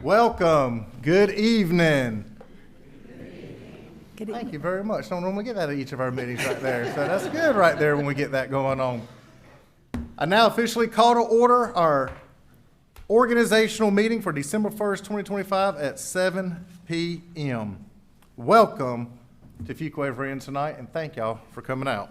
Welcome. Good evening. Thank you very much. Don't normally get that at each of our meetings right there. So that's good right there when we get that going on. I now officially call to order our organizational meeting for December 1st, 2025 at 7 p.m. Welcome to Fuquay-Varina tonight, and thank y'all for coming out.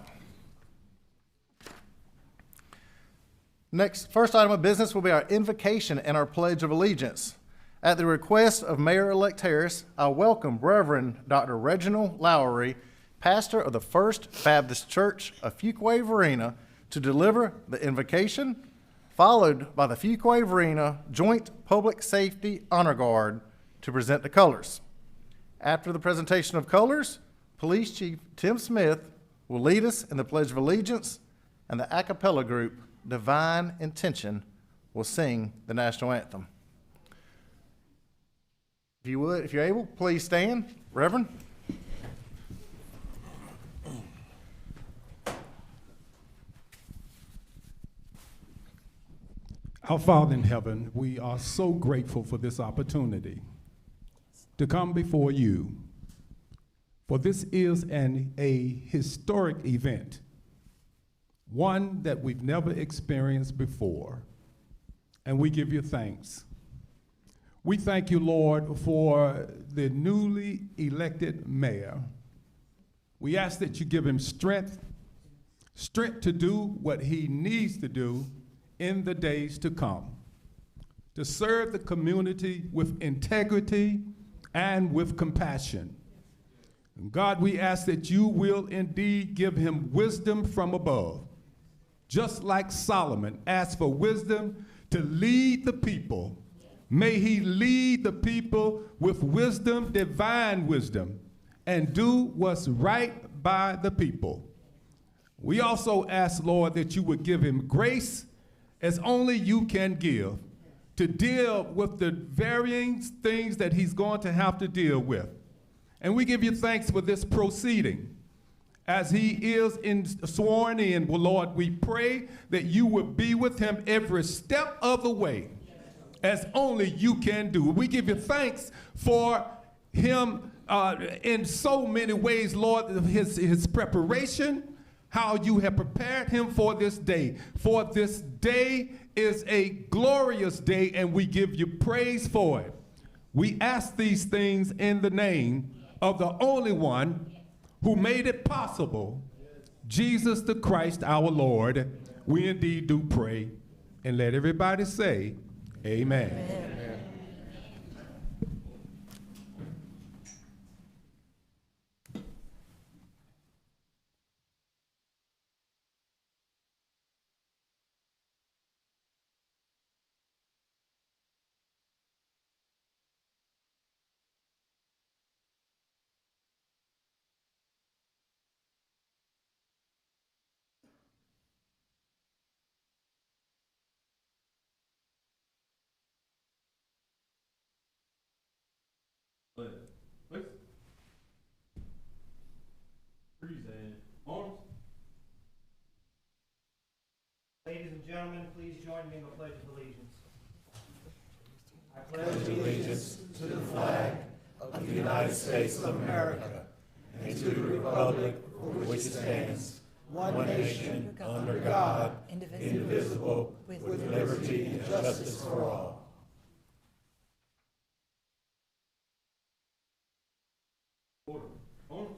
First item of business will be our invocation and our Pledge of Allegiance. At the request of Mayor-elect Harris, I welcome Reverend Dr. Reginald Lowery, pastor of the First Baptist Church of Fuquay-Varina, to deliver the invocation, followed by the Fuquay-Varina Joint Public Safety Honor Guard to present the colors. After the presentation of colors, Police Chief Tim Smith will lead us in the Pledge of Allegiance, and the a cappella group Divine Intention will sing the national anthem. If you would, if you're able, please stand. Reverend. Our Father in heaven, we are so grateful for this opportunity to come before you, for this is a historic event, one that we've never experienced before, and we give you thanks. We thank you, Lord, for the newly elected mayor. We ask that you give him strength to do what he needs to do in the days to come, to serve the community with integrity and with compassion. And God, we ask that you will indeed give him wisdom from above, just like Solomon asked for wisdom to lead the people. May he lead the people with wisdom, divine wisdom, and do what's right by the people. We also ask, Lord, that you would give him grace as only you can give to deal with the varying things that he's going to have to deal with. And we give you thanks for this proceeding. As he is sworn in, well, Lord, we pray that you would be with him every step of the way, as only you can do. We give you thanks for him in so many ways, Lord, his preparation, how you have prepared him for this day. For this day is a glorious day, and we give you praise for it. We ask these things in the name of the only one who made it possible, Jesus the Christ our Lord. We indeed do pray, and let everybody say, Amen. Amen. Please. Present. Arms. Ladies and gentlemen, please join me in the Pledge of Allegiance. I pledge allegiance to the flag of the United States of America and to the republic for which it stands, one nation, under God, indivisible, with liberty and justice for all. Order. Arms.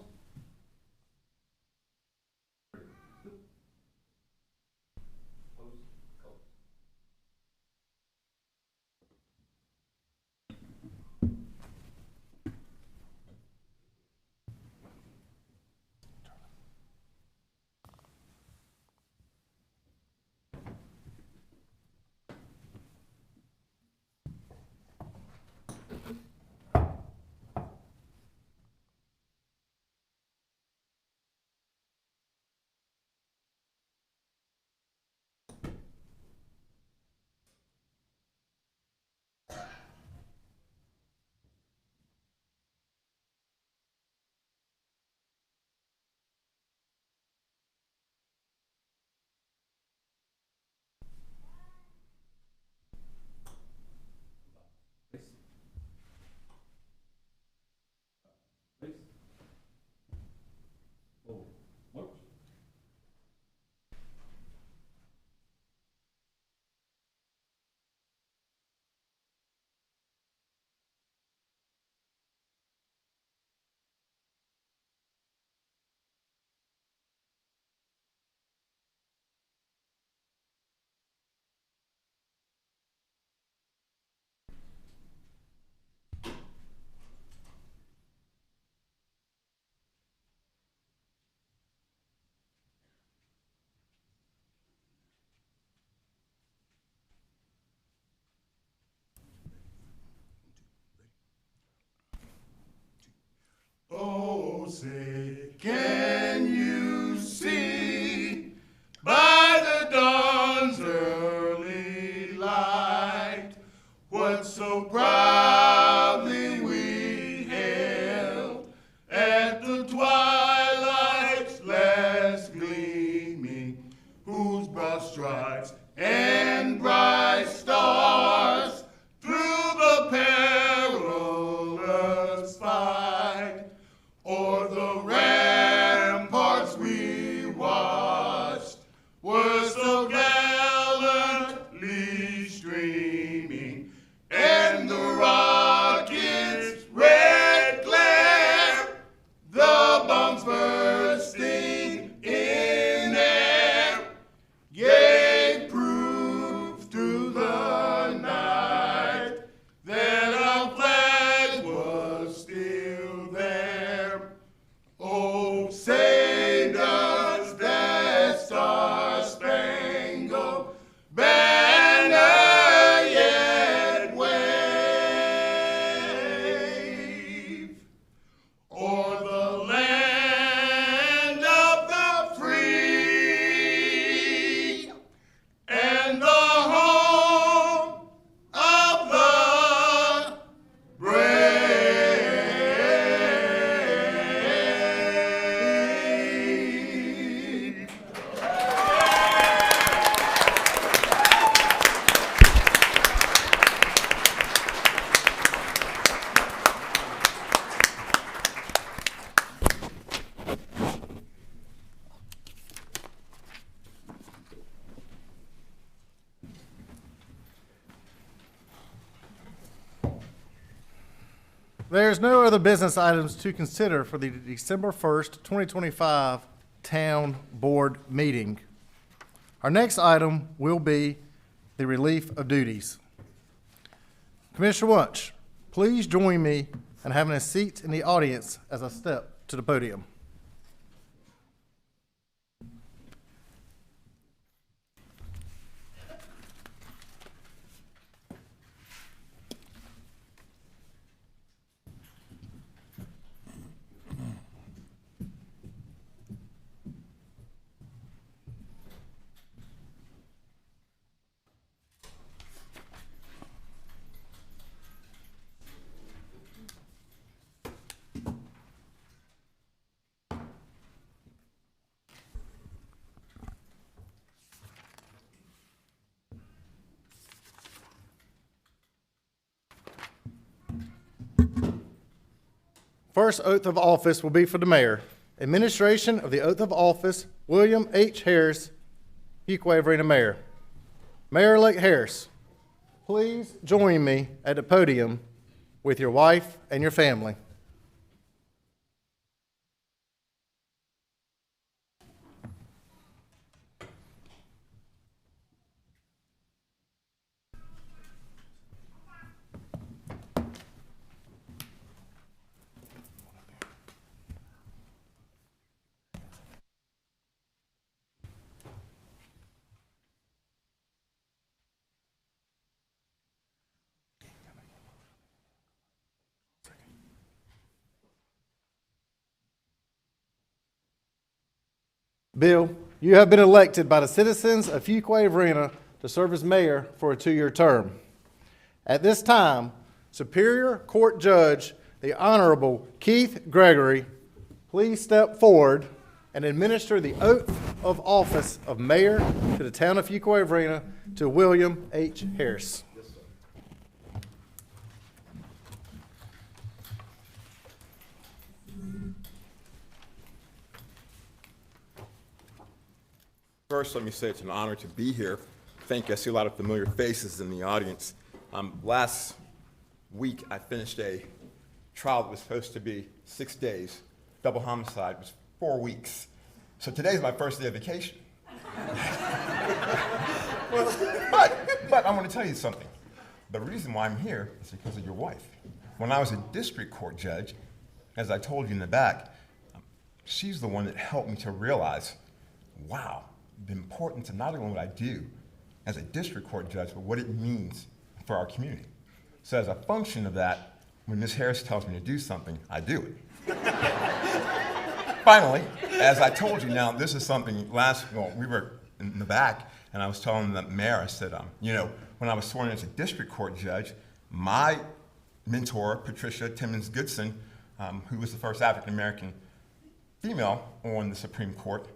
Oh, say, can you see by the dawn's early light what so proudly we hailed at the twilight's last gleaming, whose broad stripes and bright stars through the perilous fight o'er the ramparts we watched were so gallantly streaming, and the rocket's red glare, the bombs bursting in air, gave proof through the night that our flag was still there. Oh, say does that star-spangled banner yet wave o'er the land of the free and the home of the brave. There's no other business items to consider for the December 1st, 2025 Town Board meeting. Our next item will be the relief of duties. Commissioner Wunsch, please join me in having a seat in the audience as I step to the podium. First oath of office will be for the mayor. Administration of the oath of office, William H. Harris, Fuquay-Varina Mayor. Mayor-elect Harris, please join me at the podium with your wife and your family. Bill, you have been elected by the citizens of Fuquay-Varina to serve as mayor for a 2-year term. At this time, Superior Court Judge, the Honorable Keith Gregory, please step forward and administer the oath of office of mayor to the town of Fuquay-Varina to William H. Harris. First, let me say it's an honor to be here. Thank you. I see a lot of familiar faces in the audience. Last week, I finished a trial that was supposed to be 6 days. Double homicide was 4 weeks. So today's my first day of vacation. But I want to tell you something. The reason why I'm here is because of your wife. When I was a district court judge, as I told you in the back, she's the one that helped me to realize, wow, the importance of not only what I do as a district court judge, but what it means for our community. So as a function of that, when Ms. Harris tells me to do something, I do it. Finally, as I told you now, this is something we were in the back, and I was telling the mayor, I said, when I was sworn in as a district court judge, my mentor, Patricia Timmons Goodson, who was the first African-American female on the Supreme Court,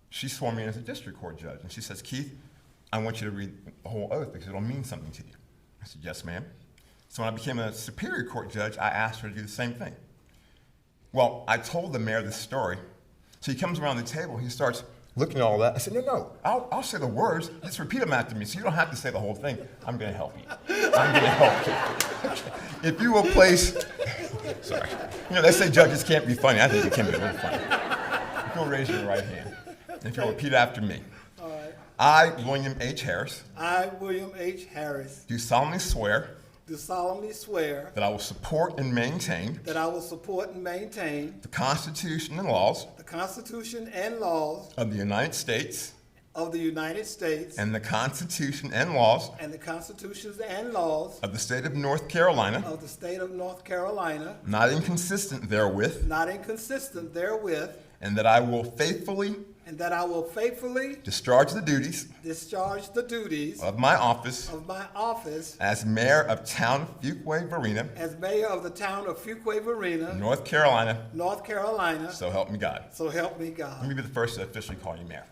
she swore me in as a district court judge. And she says, Keith, I want you to read the whole oath because it'll mean something to you. I said, yes, ma'am. So when I became a Superior Court judge, I asked her to do the same thing. Well, I told the mayor this story. So he comes around the table, he starts looking at all that. I said, no, I'll say the words. Just repeat them after me, so you don't have to say the whole thing. I'm going to help you. I'm going to help you. If you will place, sorry. They say judges can't be funny. I think you can be a little funny. If you'll raise your right hand. If you'll repeat after me. All right. I, William H. Harris, I, William H. Harris, do solemnly swear do solemnly swear that I will support and maintain that I will support and maintain the Constitution and laws the Constitution and laws of the United States of the United States and the Constitution and laws and the constitutions and laws of the state of North Carolina, of the state of North Carolina, not inconsistent therewith, not inconsistent therewith, and that I will faithfully and that I will faithfully discharge the duties discharge the duties of my office of my office as mayor of town of Fuquay-Varina, as mayor of the town of Fuquay-Varina, North Carolina, North Carolina. so help me God. So help me Let God. me be the first to officially call you mayor.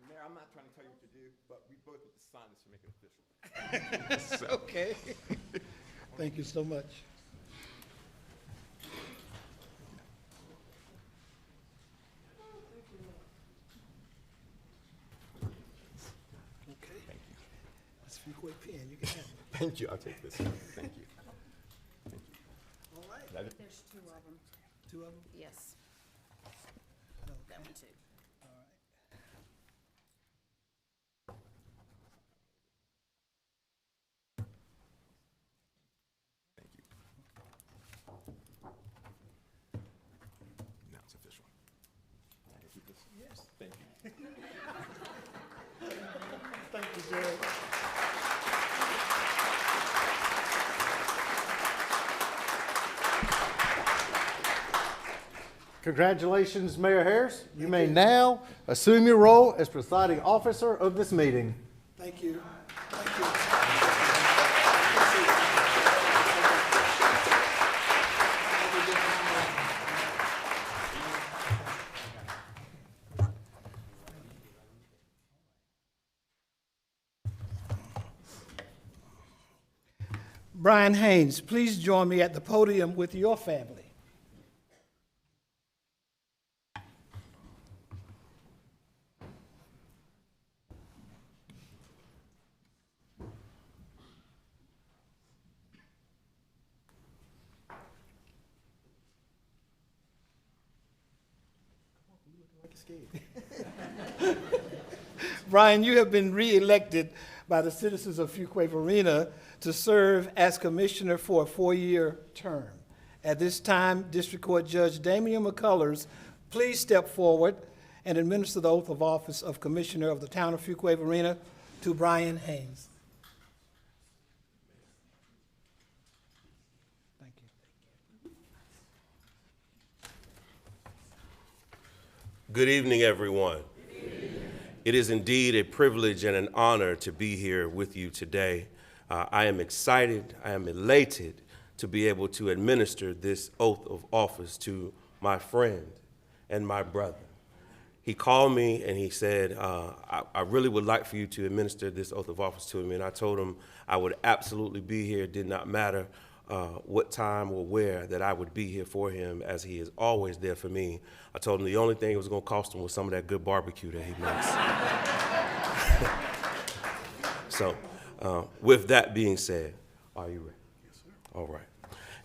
Mayor, I'm not trying to tell you what to do, but we both need to sign this to make it official. Okay. Thank you so much. Okay. Thank you. That's Fuquay pen. You can have it. Thank you. I'll take this. Thank you. All right. Is that it? There's two of them, Two of them. yes. That one too. All right. Thank you. Now it's official. Can I keep this? Yes. Thank you. Thank you, Judge. Congratulations, Mayor Harris. You may now assume your role as presiding officer of this meeting. Thank you. Thank you. Brian Haynes, please join me at the podium with your family. Brian, you have been re-elected by the citizens of Fuquay-Varina to serve as commissioner for a 4-year term. At this time, District Court Judge Damian McCullers, please step forward and administer the oath of office of Commissioner of the Town of Fuquay-Varina to Brian Haynes. Thank you. Good evening, everyone. It is indeed a privilege and an honor to be here with you today. I am excited, I am elated to be able to administer this oath of office to my friend and my brother. He called me and he said, I really would like for you to administer this oath of office to me. And I told him I would absolutely be here. It did not matter what time or where, that I would be here for him, as he is always there for me. I told him the only thing it was going to cost him was some of that good barbecue that he makes. So with that being said, are you ready? Yes, sir. All right.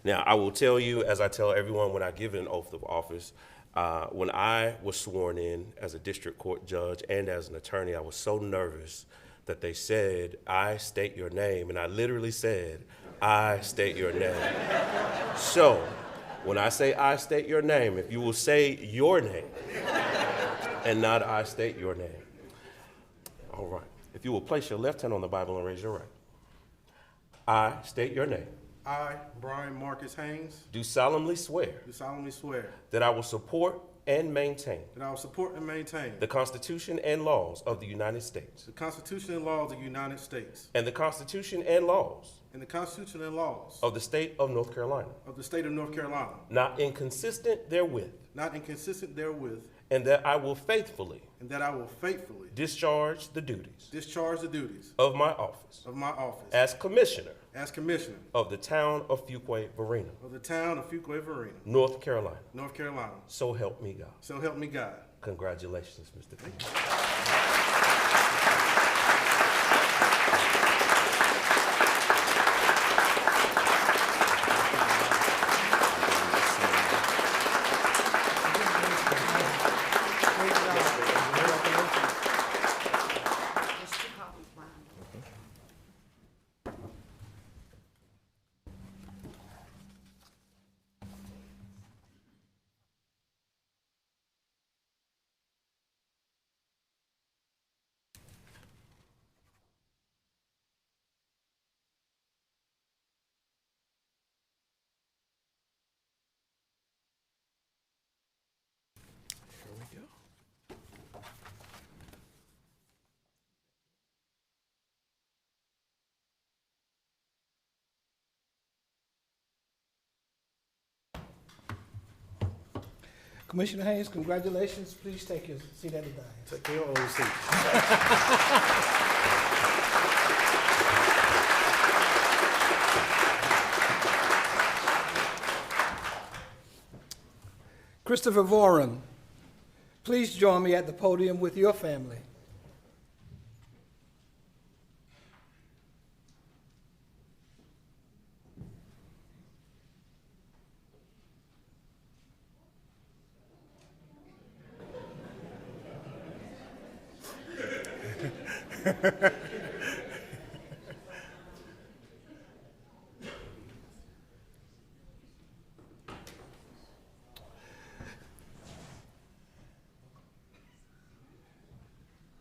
Now, I will tell you, as I tell everyone when I give an oath of office, When I was sworn in as a district court judge and as an attorney, I was so nervous that they said, "I state your name," and I literally said, "I state your name." So, when I say "I state your name," if you will say your name and not "I state your name." All right. If you will place your left hand on the Bible and raise your right. I state your name. I, Brian Marcus Haynes, Do solemnly swear do solemnly swear that I will support and maintain that I will support and maintain the Constitution and laws of the United States the Constitution and laws of the United States and the Constitution and laws and the Constitution and laws of the state of North Carolina, of the state of North Carolina, not inconsistent therewith, not inconsistent therewith, and that I will faithfully and that I will faithfully discharge the duties discharge the duties of my office of my office as Commissioner as Commissioner of the town of Fuquay-Varina, of the town of Fuquay-Varina, North Carolina. North Carolina. So help me God. So help me God. Congratulations, Mr. Haynes. There's 2 copies, Brian. Here we go. Commissioner Haynes, congratulations. Please take your seat at the dais. Take your old seat. Christopher Voren, please join me at the podium with your family.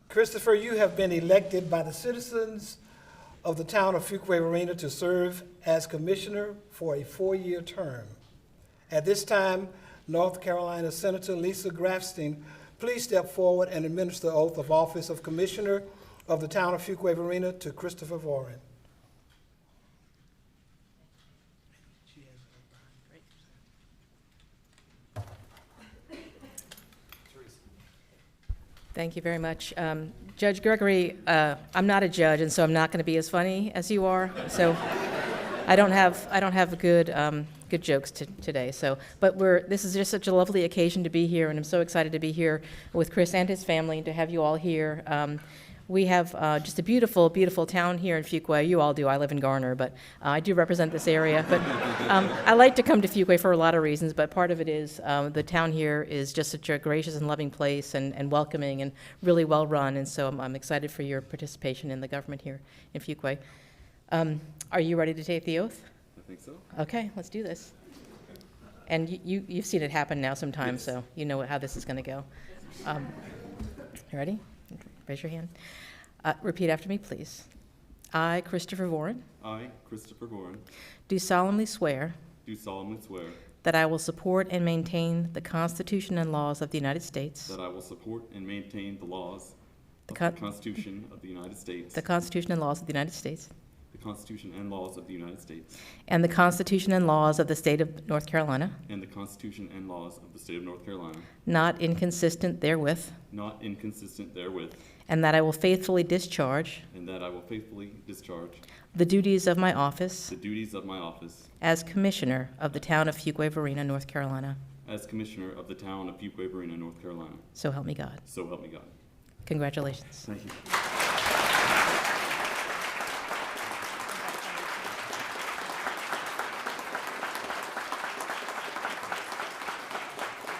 Christopher, you have been elected by the citizens of the town of Fuquay-Varina to serve as commissioner for a 4-year term. At this time, North Carolina Senator Lisa Grafstein, please step forward and administer the oath of office of commissioner of the town of Fuquay-Varina to Christopher Voren. Thank you very much. Judge Gregory, I'm not a judge, and so I'm not going to be as funny as you are. So I don't have good jokes today. So, but this is just such a lovely occasion to be here, and I'm so excited to be here with Chris and his family and to have you all here. We have just a beautiful, beautiful town here in Fuquay. You all do. I live in Garner, but I do represent this area. But I like to come to Fuquay for a lot of reasons, but part of it is the town here is just such a gracious and loving place and welcoming and really well run, and so I'm excited for your participation in the government here in Fuquay. Are you ready to take the oath? I think so. Okay, let's do this. And you've seen it happen now sometimes, so you know how this is going to go. You ready? Raise your hand. Repeat after me, please. I, Christopher Voren, I, Christopher Gorin, do solemnly swear do solemnly swear that I will support and maintain the Constitution and laws of the United States, that I will support and maintain the laws The of Con- the Constitution of the United States, the Constitution and laws of the United States, the Constitution and laws of the United States, and the Constitution and laws of the State of North Carolina, and the Constitution and laws of the State of North Carolina, not inconsistent therewith, not inconsistent therewith, and that I will faithfully discharge and that I will faithfully discharge the duties of my office the duties of my office as Commissioner of the town of Fuquay-Varina, North Carolina. as Commissioner of the town of Fuquay-Varina, North Carolina. So help me God. So help me God. Congratulations. Thank you.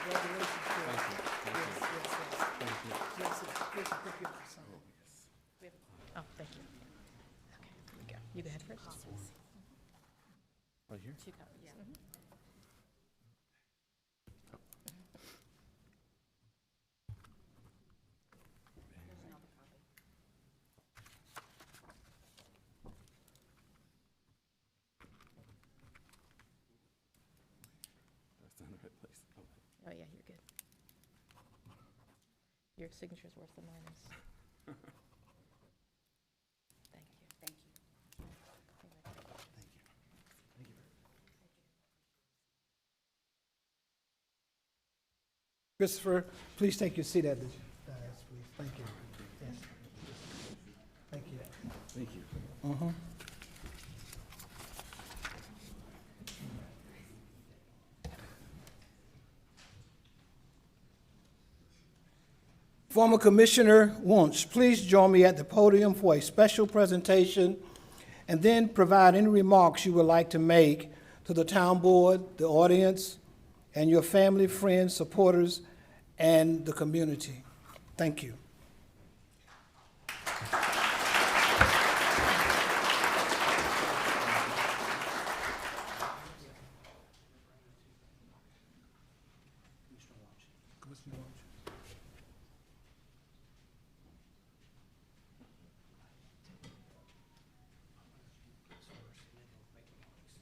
Congratulations. You go ahead first. Right here? 2 copies. That's in the right place. Oh. Oh, yeah, you're good. Your signature's worse than mine is. Thank you. Thank you. Christopher, please take your seat at the dais, please. Thank you. Yes. Thank you. Thank you. Former Commissioner Wunsch, please join me at the podium for a special presentation and then provide any remarks you would like to make to the town board, the audience, and your family, friends, supporters, and the community. Thank you.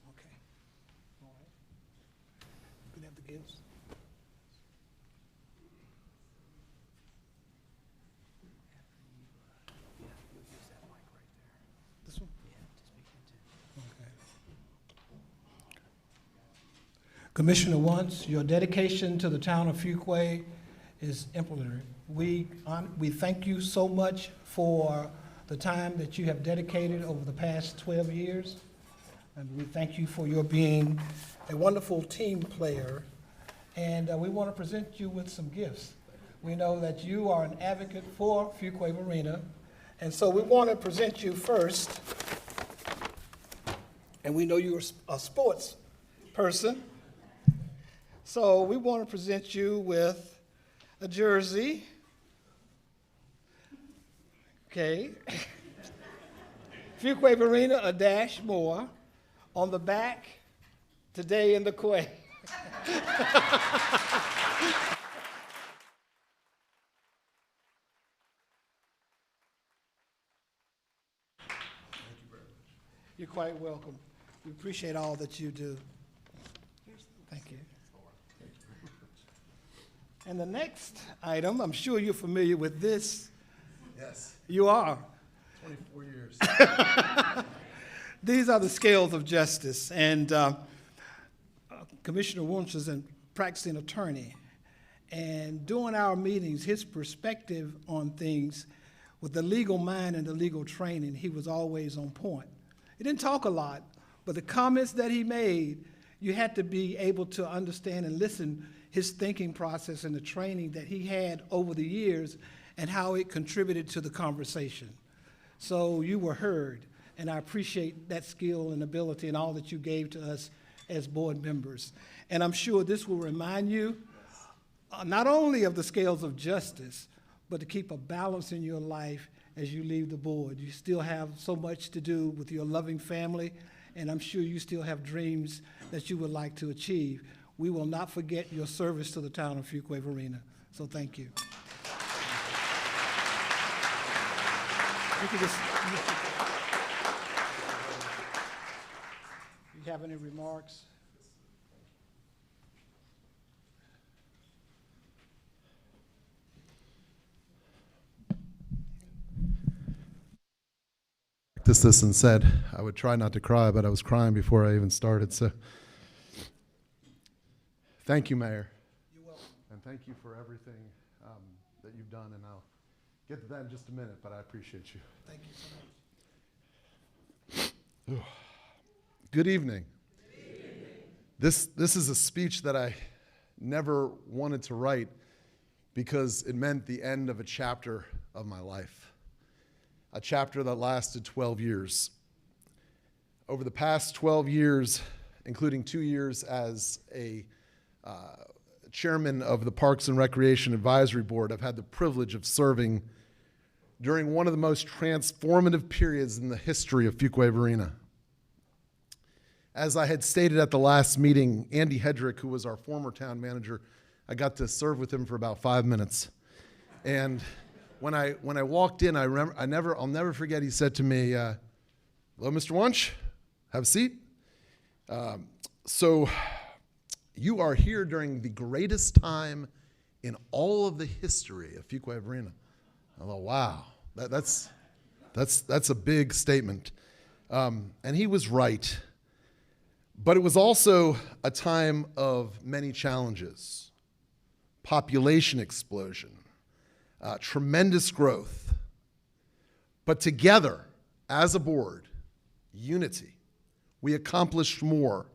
Okay. All right. You can have the gifts. This one? Okay. Commissioner Wunsch, your dedication to the town of Fuquay is exemplary. We thank you so much for the time that you have dedicated over the past 12 years. And we thank you for your being a wonderful team player. And we want to present you with some gifts. We know that you are an advocate for Fuquay-Varina. And so we want to present you first. And we know you're a sports person. So we want to present you with a jersey. Okay. Fuquay-Varina, a dash more. On the back, today in the Quay. You're quite welcome. We appreciate all that you do. Thank you. And the next item, I'm sure you're familiar with this. Yes, You are. 24 years. These are the scales of justice. And Commissioner Wunsch is a practicing attorney. And during our meetings, his perspective on things with the legal mind and the legal training, he was always on point. He didn't talk a lot, but the comments that he made, you had to be able to understand and listen his thinking process and the training that he had over the years and how it contributed to the conversation. So you were heard, and I appreciate that skill and ability and all that you gave to us as board members. And I'm sure this will remind you not only of the scales of justice, but to keep a balance in your life as you leave the board. You still have so much to do with your loving family, and I'm sure you still have dreams that you would like to achieve. We will not forget your service to the town of Fuquay-Varina. So thank you. You can just, you have any remarks? This and said I would try not to cry, but I was crying before I even started. So thank you, Mayor. You're welcome. And thank you for everything that you've done. And I'll get to that in just a minute, but I appreciate you. Thank you so much. Good evening. This is a speech that I never wanted to write because it meant the end of a chapter of my life. A chapter that lasted 12 years. Over the past 12 years, including 2 years as a chairman of the Parks and Recreation Advisory Board, I've had the privilege of serving during one of the most transformative periods in the history of Fuquay-Varina. As I had stated at the last meeting, Andy Hedrick, who was our former town manager, I got to serve with him for about 5 minutes. And when I walked in, I'll never forget, he said to me, "Hello, Mr. Wunsch, have a seat. So you are here during the greatest time in all of the history of Fuquay-Varina." I thought, wow, that's a big statement. And he was right. But it was also a time of many challenges: population explosion, tremendous growth. But together, as a board, unity, we accomplished more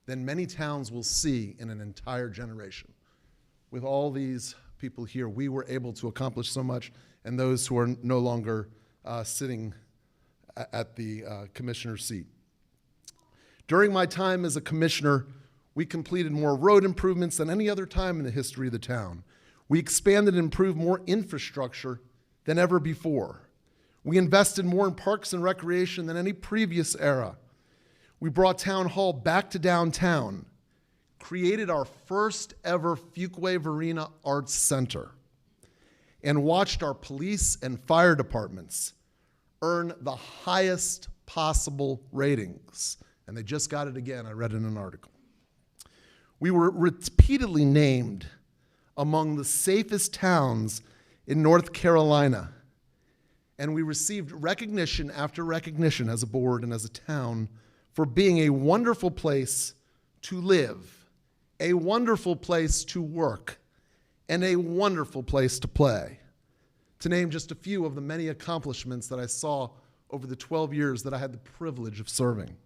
than many towns will see in an entire generation. With all these people here, we were able to accomplish so much, and those who are no longer sitting at the commissioner's seat. During my time as a commissioner, we completed more road improvements than any other time in the history of the town. We expanded and improved more infrastructure than ever before. We invested more in parks and recreation than any previous era. We brought Town Hall back to downtown, created our first ever Fuquay-Varina Arts Center, and watched our police and fire departments earn the highest possible ratings. And they just got it again, I read in an article. We were repeatedly named among the safest towns in North Carolina, and we received recognition after recognition as a board and as a town for being a wonderful place to live, a wonderful place to work, and a wonderful place to play, to name just a few of the many accomplishments that I saw over the 12 years that I had the privilege of serving.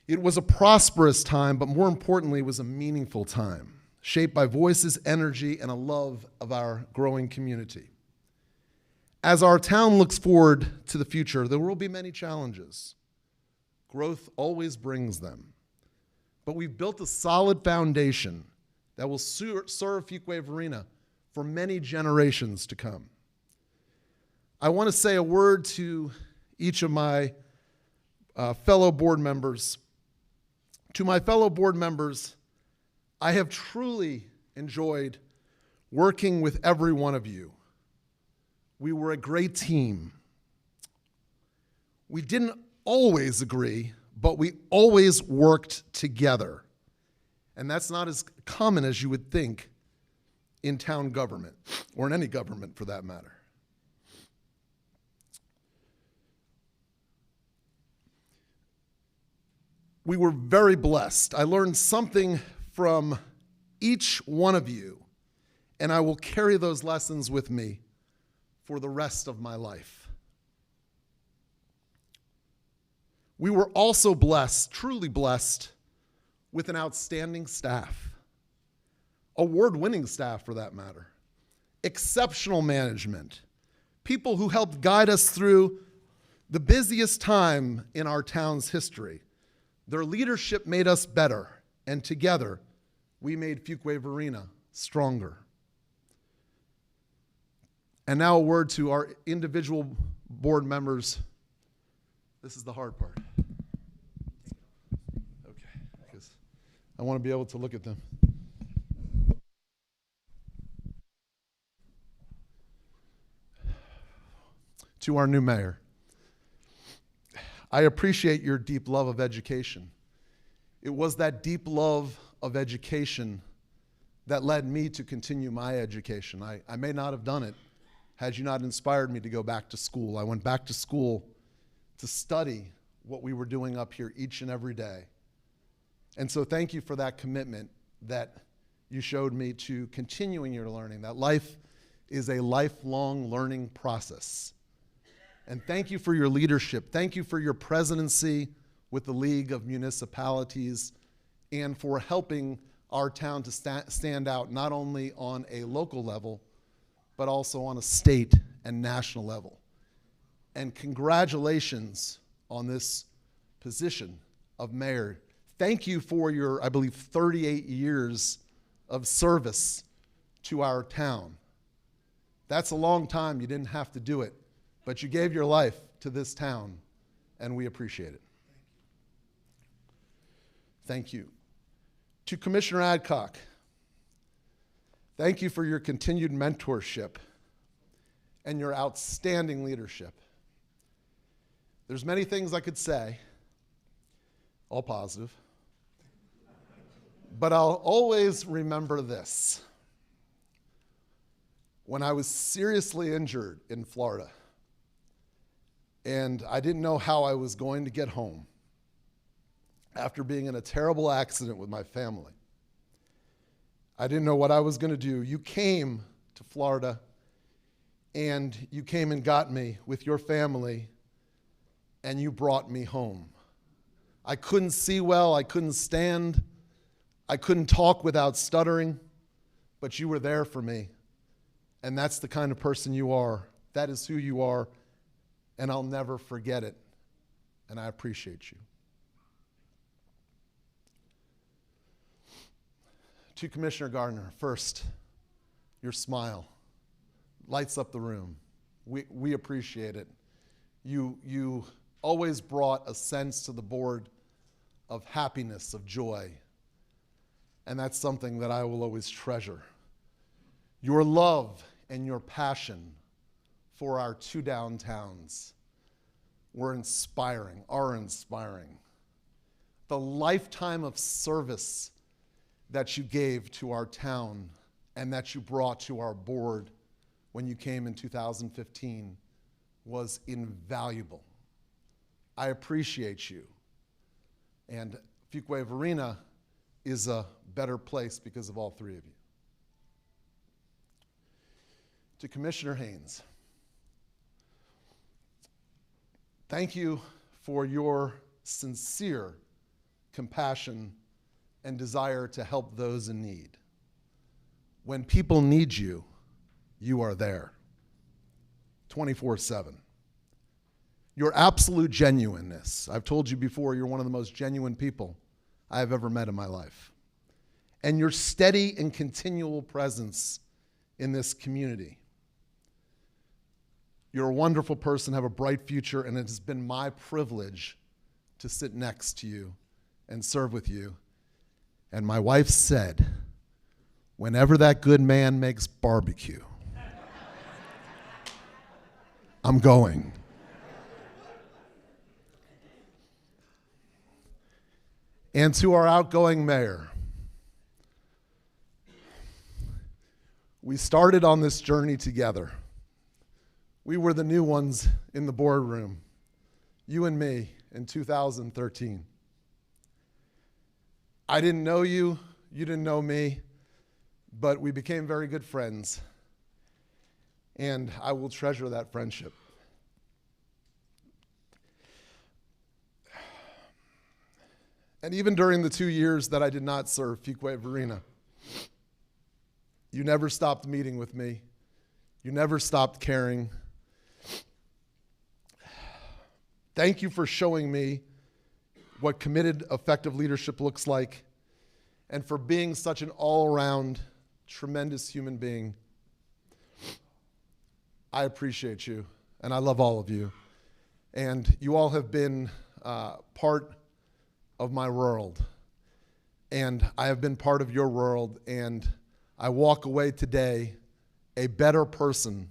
It was a prosperous time, but more importantly, it was a meaningful time, shaped by voices, energy, and a love of our growing community. As our town looks forward to the future, there will be many challenges. Growth always brings them. But we've built a solid foundation that will serve Fuquay-Varina for many generations to come. I want to say a word to each of my fellow board members. To my fellow board members, I have truly enjoyed working with every one of you. We were a great team. We didn't always agree, but we always worked together. And that's not as common as you would think in town government, or in any government for that matter. We were very blessed. I learned something from each one of you, and I will carry those lessons with me for the rest of my life. We were also blessed, truly blessed, with an outstanding staff, award-winning staff for that matter, exceptional management, people who helped guide us through the busiest time in our town's history. Their leadership made us better, and together we made Fuquay-Varina stronger. And now a word to our individual board members. This is the hard part. Okay, because I want to be able to look at them. To our new mayor, I appreciate your deep love of education. It was that deep love of education that led me to continue my education. I may not have done it had you not inspired me to go back to school. I went back to school to study what we were doing up here each and every day. And so thank you for that commitment that you showed me to continuing your learning, that life is a lifelong learning process. And thank you for your leadership. Thank you for your presidency with the League of Municipalities and for helping our town to stand out not only on a local level, but also on a state and national level. And congratulations on this position of mayor. Thank you for your, I believe, 38 years of service to our town. That's a long time. You didn't have to do it, but you gave your life to this town, and we appreciate it. Thank you. To Commissioner Adcock, thank you for your continued mentorship and your outstanding leadership. There's many things I could say, all positive, but I'll always remember this. When I was seriously injured in Florida, and I didn't know how I was going to get home after being in a terrible accident with my family, I didn't know what I was going to do. You came to Florida, and you came and got me with your family, and you brought me home. I couldn't see well, I couldn't stand, I couldn't talk without stuttering, but you were there for me. And that's the kind of person you are. That is who you are, and I'll never forget it. And I appreciate you. To Commissioner Gardner, first, your smile lights up the room. We appreciate it. You always brought a sense to the board of happiness, of joy, and that's something that I will always treasure. Your love and your passion for our two downtowns are inspiring. The lifetime of service that you gave to our town and that you brought to our board when you came in 2015 was invaluable. I appreciate you. And Fuquay-Varina is a better place because of all three of you. To Commissioner Haynes, thank you for your sincere compassion and desire to help those in need. When people need you, you are there, 24/7. Your absolute genuineness. I've told you before, you're one of the most genuine people I have ever met in my life. And your steady and continual presence in this community. You're a wonderful person, have a bright future, and it has been my privilege to sit next to you and serve with you. And my wife said, whenever that good man makes barbecue, I'm going. And to our outgoing mayor, we started on this journey together. We were the new ones in the boardroom, you and me, in 2013. I didn't know you, you didn't know me, but we became very good friends, and I will treasure that friendship. And even during the 2 years that I did not serve Fuquay-Varina, you never stopped meeting with me. You never stopped caring. Thank you for showing me what committed, effective leadership looks like, and for being such an all-around, tremendous human being. I appreciate you, and I love all of you. And you all have been part of my world, and I have been part of your world, and I walk away today a better person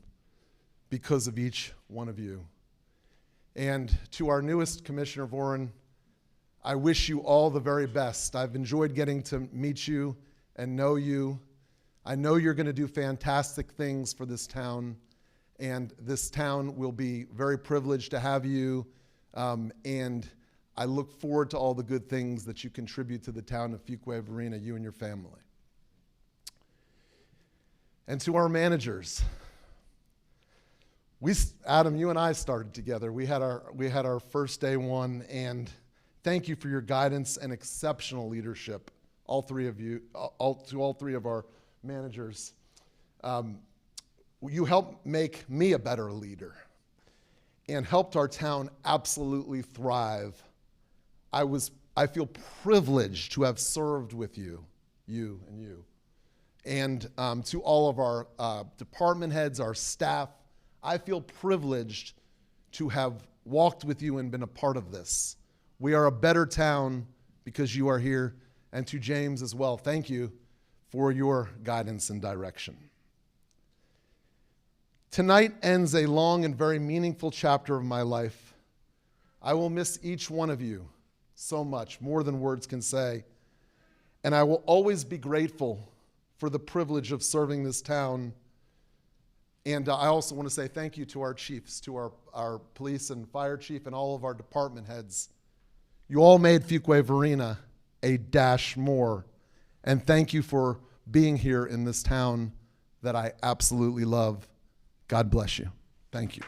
because of each one of you. And to our newest Commissioner Voren, I wish you all the very best. I've enjoyed getting to meet you and know you. I know you're going to do fantastic things for this town, and this town will be very privileged to have you, and I look forward to all the good things that you contribute to the town of Fuquay-Varina, you and your family. And to our managers, Adam, you and I started together. We had our first day one, and thank you for your guidance and exceptional leadership, all three of you, to all three of our managers. You helped make me a better leader and helped our town absolutely thrive. I feel privileged to have served with you, and to all of our department heads, our staff. I feel privileged to have walked with you and been a part of this. We are a better town because you are here. And to James as well, thank you for your guidance and direction. Tonight ends a long and very meaningful chapter of my life. I will miss each one of you so much, more than words can say. And I will always be grateful for the privilege of serving this town. And I also want to say thank you to our chiefs, to our police and fire chief and all of our department heads. You all made Fuquay-Varina a dash more. And thank you for being here in this town that I absolutely love. God bless you. Thank you.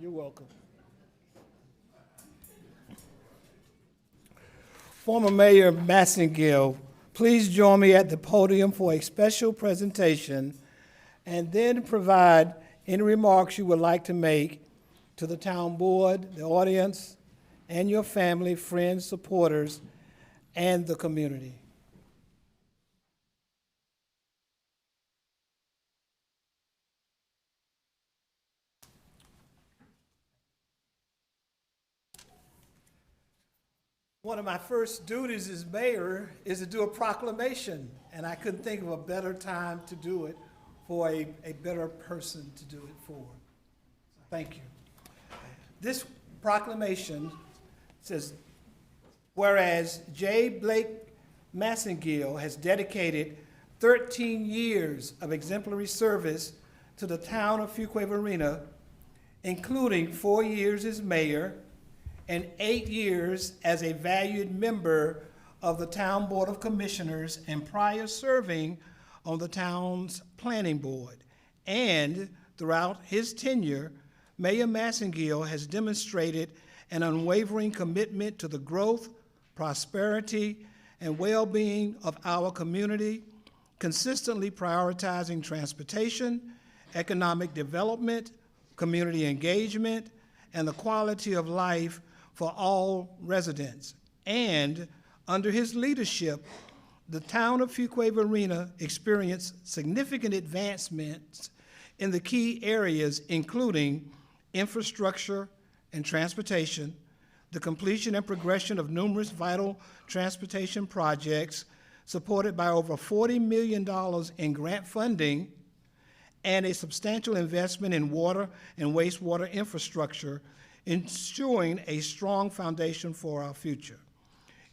You're welcome. Former Mayor Massengill, please join me at the podium for a special presentation and then provide any remarks you would like to make to the town board, the audience, and your family, friends, supporters, and the community. One of my first duties as mayor is to do a proclamation, and I couldn't think of a better time to do it for a better person to do it for. Thank you. This proclamation says, whereas J. Blake Massengill has dedicated 13 years of exemplary service to the town of Fuquay-Varina, including 4 years as mayor, and 8 years as a valued member of the Town Board of Commissioners and prior serving on the town's planning board. And throughout his tenure, Mayor Massengill has demonstrated an unwavering commitment to the growth, prosperity, and well-being of our community, consistently prioritizing transportation, economic development, community engagement, and the quality of life for all residents. And under his leadership, the town of Fuquay-Varina experienced significant advancements in the key areas, including infrastructure and transportation, the completion and progression of numerous vital transportation projects supported by over $40 million in grant funding, and a substantial investment in water and wastewater infrastructure, ensuring a strong foundation for our future.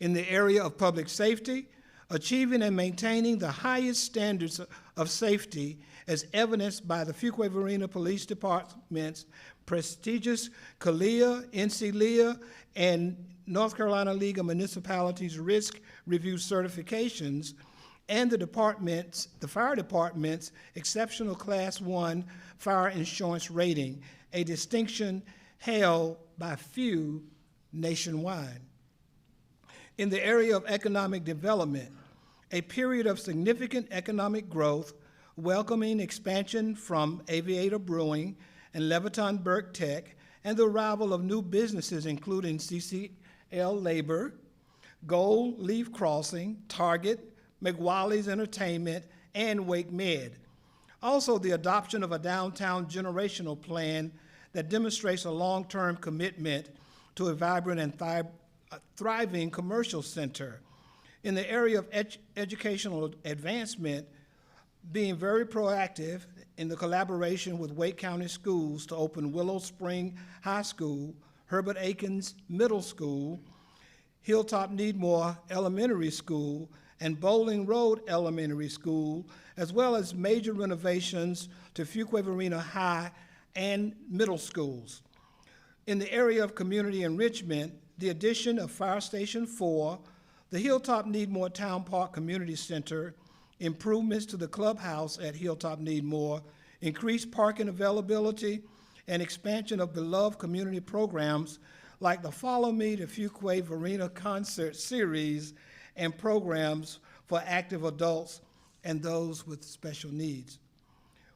In the area of public safety, achieving and maintaining the highest standards of safety as evidenced by the Fuquay-Varina Police Department's prestigious CALEA, NCLEA, and North Carolina League of Municipalities Risk Review certifications, and the fire department's exceptional Class 1 fire insurance rating, a distinction held by few nationwide. In the area of economic development, a period of significant economic growth, welcoming expansion from Aviator Brewing and Leviton Burke Tech, and the arrival of new businesses including CCL Labor, Gold Leaf Crossing, Target, McWally's Entertainment, and Wake Med. Also, the adoption of a downtown generational plan that demonstrates a long-term commitment to a vibrant and thriving commercial center. In the area of educational advancement, being very proactive in the collaboration with Wake County Schools to open Willow Spring High School, Herbert Akins Middle School, Hilltop Needmore Elementary School, and Bowling Road Elementary School, as well as major renovations to Fuquay-Varina High and middle schools. In the area of community enrichment, the addition of Fire Station 4, the Hilltop Needmore Town Park Community Center, improvements to the clubhouse at Hilltop Needmore, increased parking availability, and expansion of beloved community programs like the Follow Me to Fuquay-Varina concert series and programs for active adults and those with special needs.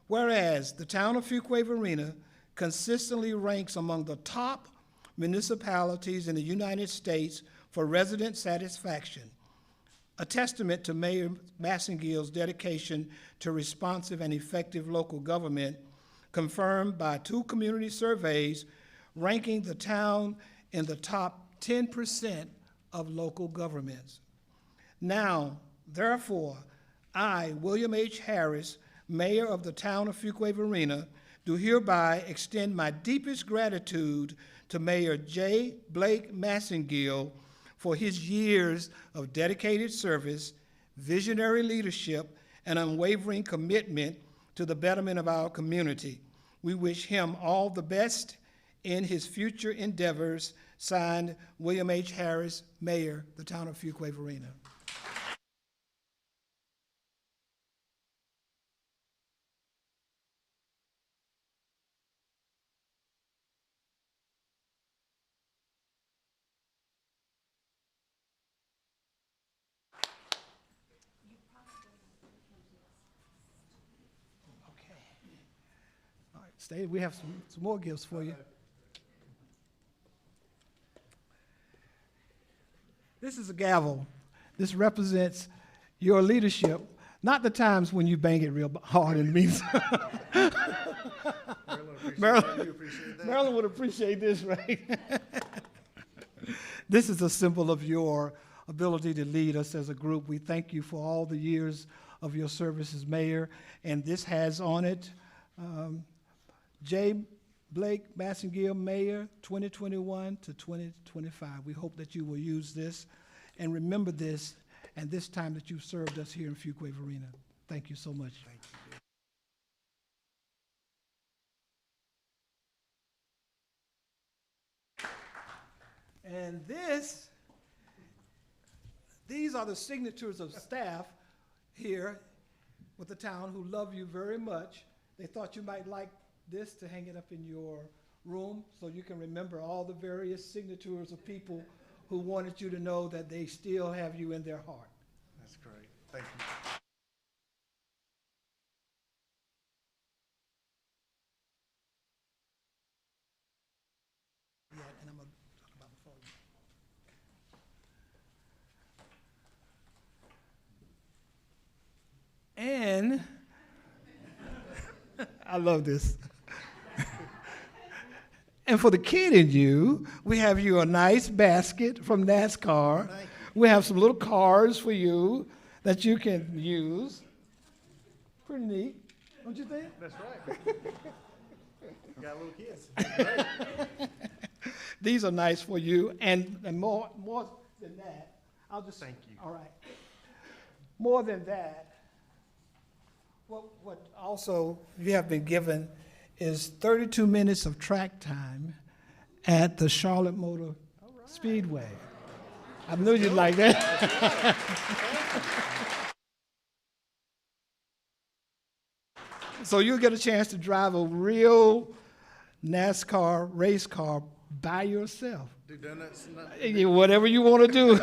Whereas the town of Fuquay-Varina consistently ranks among the top municipalities in the United States for resident satisfaction, a testament to Mayor Massengill's dedication to responsive and effective local government, confirmed by 2 community surveys ranking the town in the top 10% of local governments. Now, therefore, I, William H. Harris, Mayor of the town of Fuquay-Varina, do hereby extend my deepest gratitude to Mayor J. Blake Massengill for his years of dedicated service, visionary leadership, and unwavering commitment to the betterment of our community. We wish him all the best in his future endeavors. Signed, William H. Harris, Mayor, the town of Fuquay-Varina. All right, stay. We have some more gifts for you. This is a gavel. This represents your leadership, not the times when you bang it real hard and means. Marilyn would appreciate this, right? This is a symbol of your ability to lead us as a group. We thank you for all the years of your service as mayor, and this has on it J. Blake Massengill, Mayor, 2021 to 2025. We hope that you will use this and remember this and this time that you've served us here in Fuquay-Varina. Thank you so much. Thank you. And these are the signatures of staff here with the town who love you very much. They thought you might like this to hang it up in your room so you can remember all the various signatures of people who wanted you to know that they still have you in their heart. That's great. Thank you. Yeah, and I'm going to talk about the phone. And I love this. And for the kid in you, we have you a nice basket from NASCAR. We have some little cars for you that you can use. Pretty neat, don't you think? That's right. Got little kids. These are nice for you, and more than that, I'll just Thank you. All right. More than that, what also you have been given is 32 minutes of track time at the Charlotte Motor Speedway. I knew you'd like that. So you'll get a chance to drive a real NASCAR race car by yourself. Do donuts? Whatever you want to do,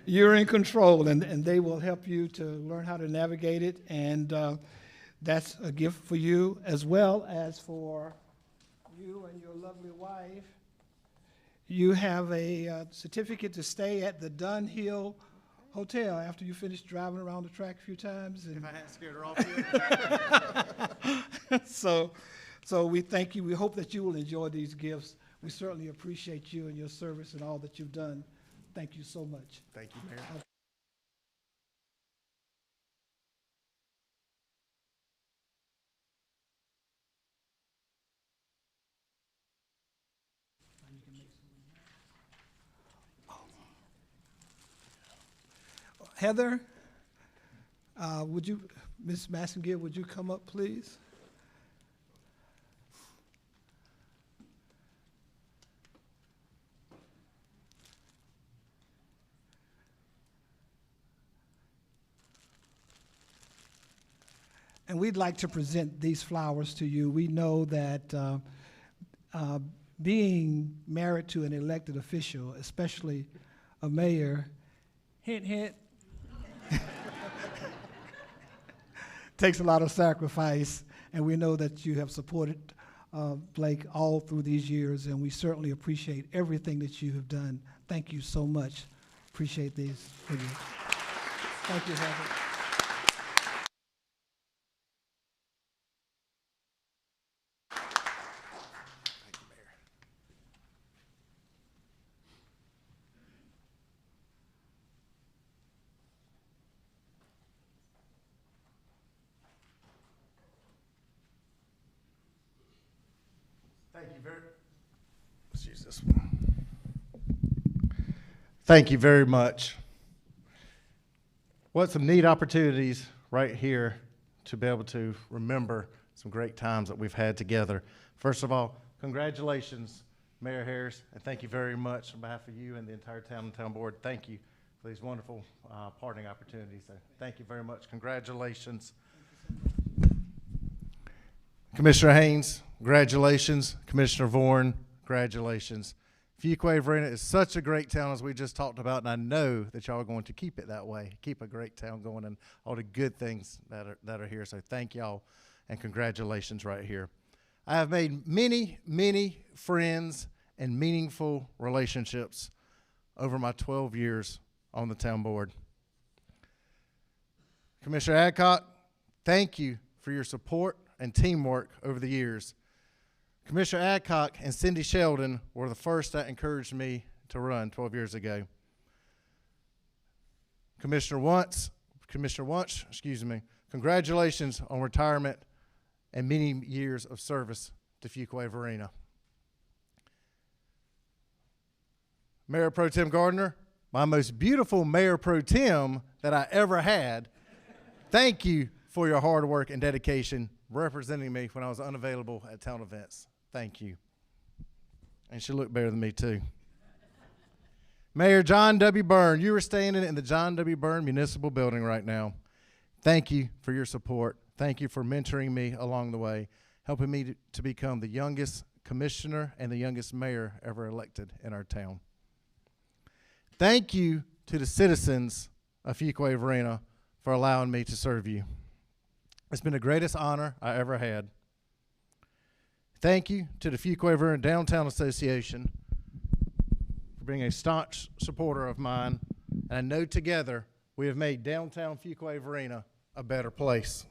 you're in control, and they will help you to learn how to navigate it, and that's a gift for you as well as for you and your lovely wife. You have a certificate to stay at the Dunhill Hotel after you finish driving around the track a few times. If I hadn't scared her off yet. So we thank you. We hope that you will enjoy these gifts. We certainly appreciate you and your service and all that you've done. Thank you so much. Thank you, Mayor. Heather, would you, Ms. Massengill, would you come up, please? And we'd like to present these flowers to you. We know that being married to an elected official, especially a mayor, hint, hint, takes a lot of sacrifice, and we know that you have supported Blake all through these years, and we certainly appreciate everything that you have done. Thank you so much. Appreciate these for you. Thank you, Heather. Thank you very much. What some neat opportunities right here to be able to remember some great times that we've had together. First of all, congratulations, Mayor Harris, and thank you very much on behalf of you and the entire town and town board. Thank you for these wonderful parting opportunities. So thank you very much. Congratulations. Commissioner Haynes, congratulations. Commissioner Vaughan, congratulations. Fuquay-Varina is such a great town, as we just talked about, and I know that y'all are going to keep it that way, keep a great town going, and all the good things that are here. So thank y'all, and congratulations right here. I have made many, many friends and meaningful relationships over my 12 years on the town board. Commissioner Adcock, thank you for your support and teamwork over the years. Commissioner Adcock and Cindy Sheldon were the first that encouraged me to run 12 years ago. Commissioner Wunsch, congratulations on retirement and many years of service to Fuquay-Varina. Mayor Pro Tem Gardner, my most beautiful Mayor Pro Tem that I ever had, thank you for your hard work and dedication representing me when I was unavailable at town events. Thank you. And she looked better than me, too. Mayor John W. Byrne, you are standing in the John W. Byrne Municipal Building right now. Thank you for your support. Thank you for mentoring me along the way, helping me to become the youngest commissioner and the youngest mayor ever elected in our town. Thank you to the citizens of Fuquay-Varina for allowing me to serve you. It's been the greatest honor I ever had. Thank you to the Fuquay-Varina Downtown Association for being a staunch supporter of mine, and I know together we have made downtown Fuquay-Varina a better place.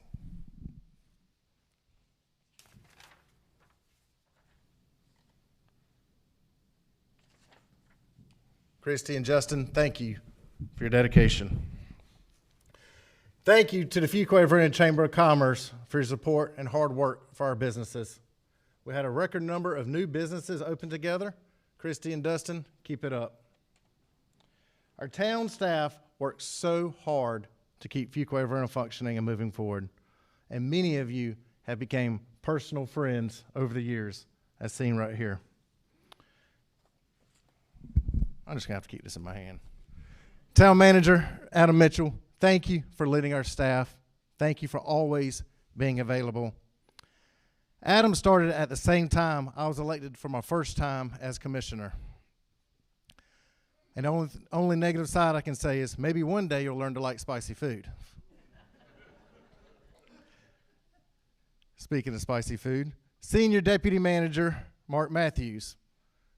Christy and Justin, thank you for your dedication. Thank you to the Fuquay-Varina Chamber of Commerce for your support and hard work for our businesses. We had a record number of new businesses open together. Christy and Dustin, keep it up. Our town staff works so hard to keep Fuquay-Varina functioning and moving forward. And many of you have become personal friends over the years, as seen right here. I'm just gonna have to keep this in my hand. Town Manager Adam Mitchell, thank you for leading our staff. Thank you for always being available. Adam started at the same time I was elected for my first time as commissioner. And the only negative side I can say is maybe one day you'll learn to like spicy food. Speaking of spicy food, Senior Deputy Manager Mark Matthews.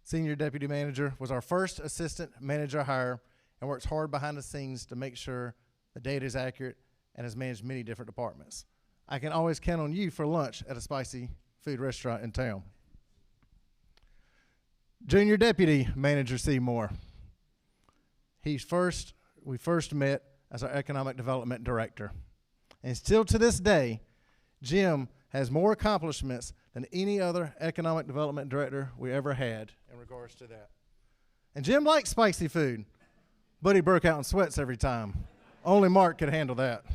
Senior Deputy Manager was our first assistant manager hire and works hard behind the scenes to make sure the data is accurate and has managed many different departments. I can always count on you for lunch at a spicy food restaurant in town. Junior Deputy Manager Seymour. We first met as our Economic Development Director. And still to this day, Jim has more accomplishments than any other Economic Development Director we ever had in regards to that. And Jim likes spicy food, but he broke out in sweats every time. Only Mark could handle that.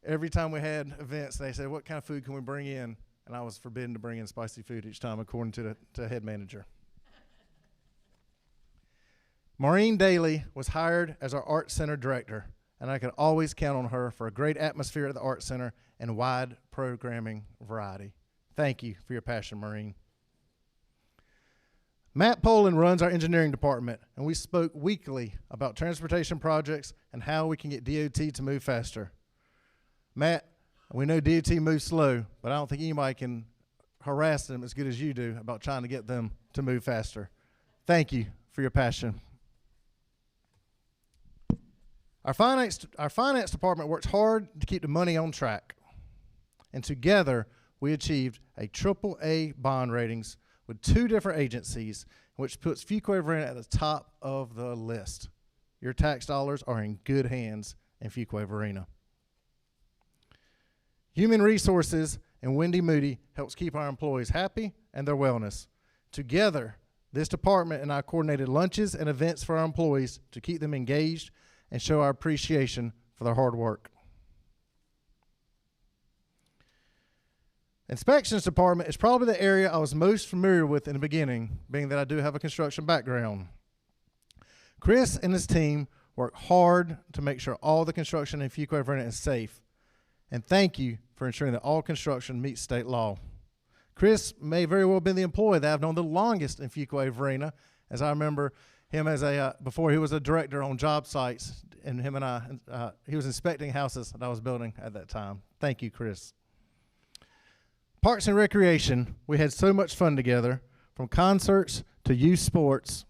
Every time we had events, they said, what kind of food can we bring in? And I was forbidden to bring in spicy food each time, according to the head manager. Maureen Daly was hired as our Art Center director, and I could always count on her for a great atmosphere at the Art Center and wide programming variety. Thank you for your passion, Maureen. Matt Poland runs our engineering department, and we spoke weekly about transportation projects and how we can get DOT to move faster. Matt, we know DOT moves slow, but I don't think anybody can harass them as good as you do about trying to get them to move faster. Thank you for your passion. Our finance department works hard to keep the money on track. And together, we achieved a AAA bond ratings with 2 different agencies, which puts Fuquay-Varina at the top of the list. Your tax dollars are in good hands in Fuquay-Varina. Human Resources and Wendy Moody helps keep our employees happy and their wellness. Together, this department and I coordinated lunches and events for our employees to keep them engaged and show our appreciation for their hard work. Inspections department is probably the area I was most familiar with in the beginning, being that I do have a construction background. Chris and his team work hard to make sure all the construction in Fuquay-Varina is safe. And thank you for ensuring that all construction meets state law. Chris may very well have been the employee that I've known the longest in Fuquay-Varina, as I remember him as before he was a director on job sites, and him and I, he was inspecting houses that I was building at that time. Thank you, Chris. Parks and Recreation, we had so much fun together, from concerts to youth sports,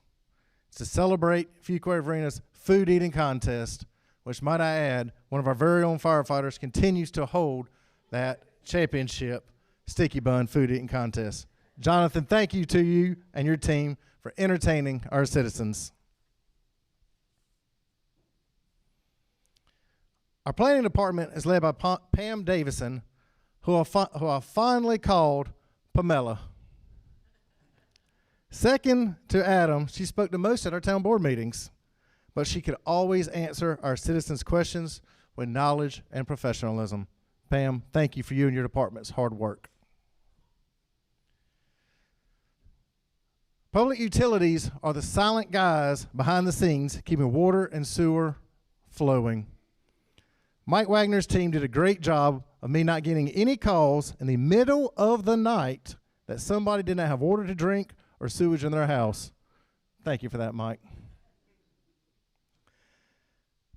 to celebrate Fuquay-Varina's food eating contest, which, might I add, one of our very own firefighters continues to hold that championship sticky bun food eating contest. Jonathan, thank you to you and your team for entertaining our citizens. Our planning department is led by Pam Davison, who I fondly called Pamela. Second to Adam, she spoke the most at our town board meetings, but she could always answer our citizens' questions with knowledge and professionalism. Pam, thank you for you and your department's hard work. Public utilities are the silent guys behind the scenes keeping water and sewer flowing. Mike Wagner's team did a great job of me not getting any calls in the middle of the night that somebody did not have water to drink or sewage in their house. Thank you for that, Mike.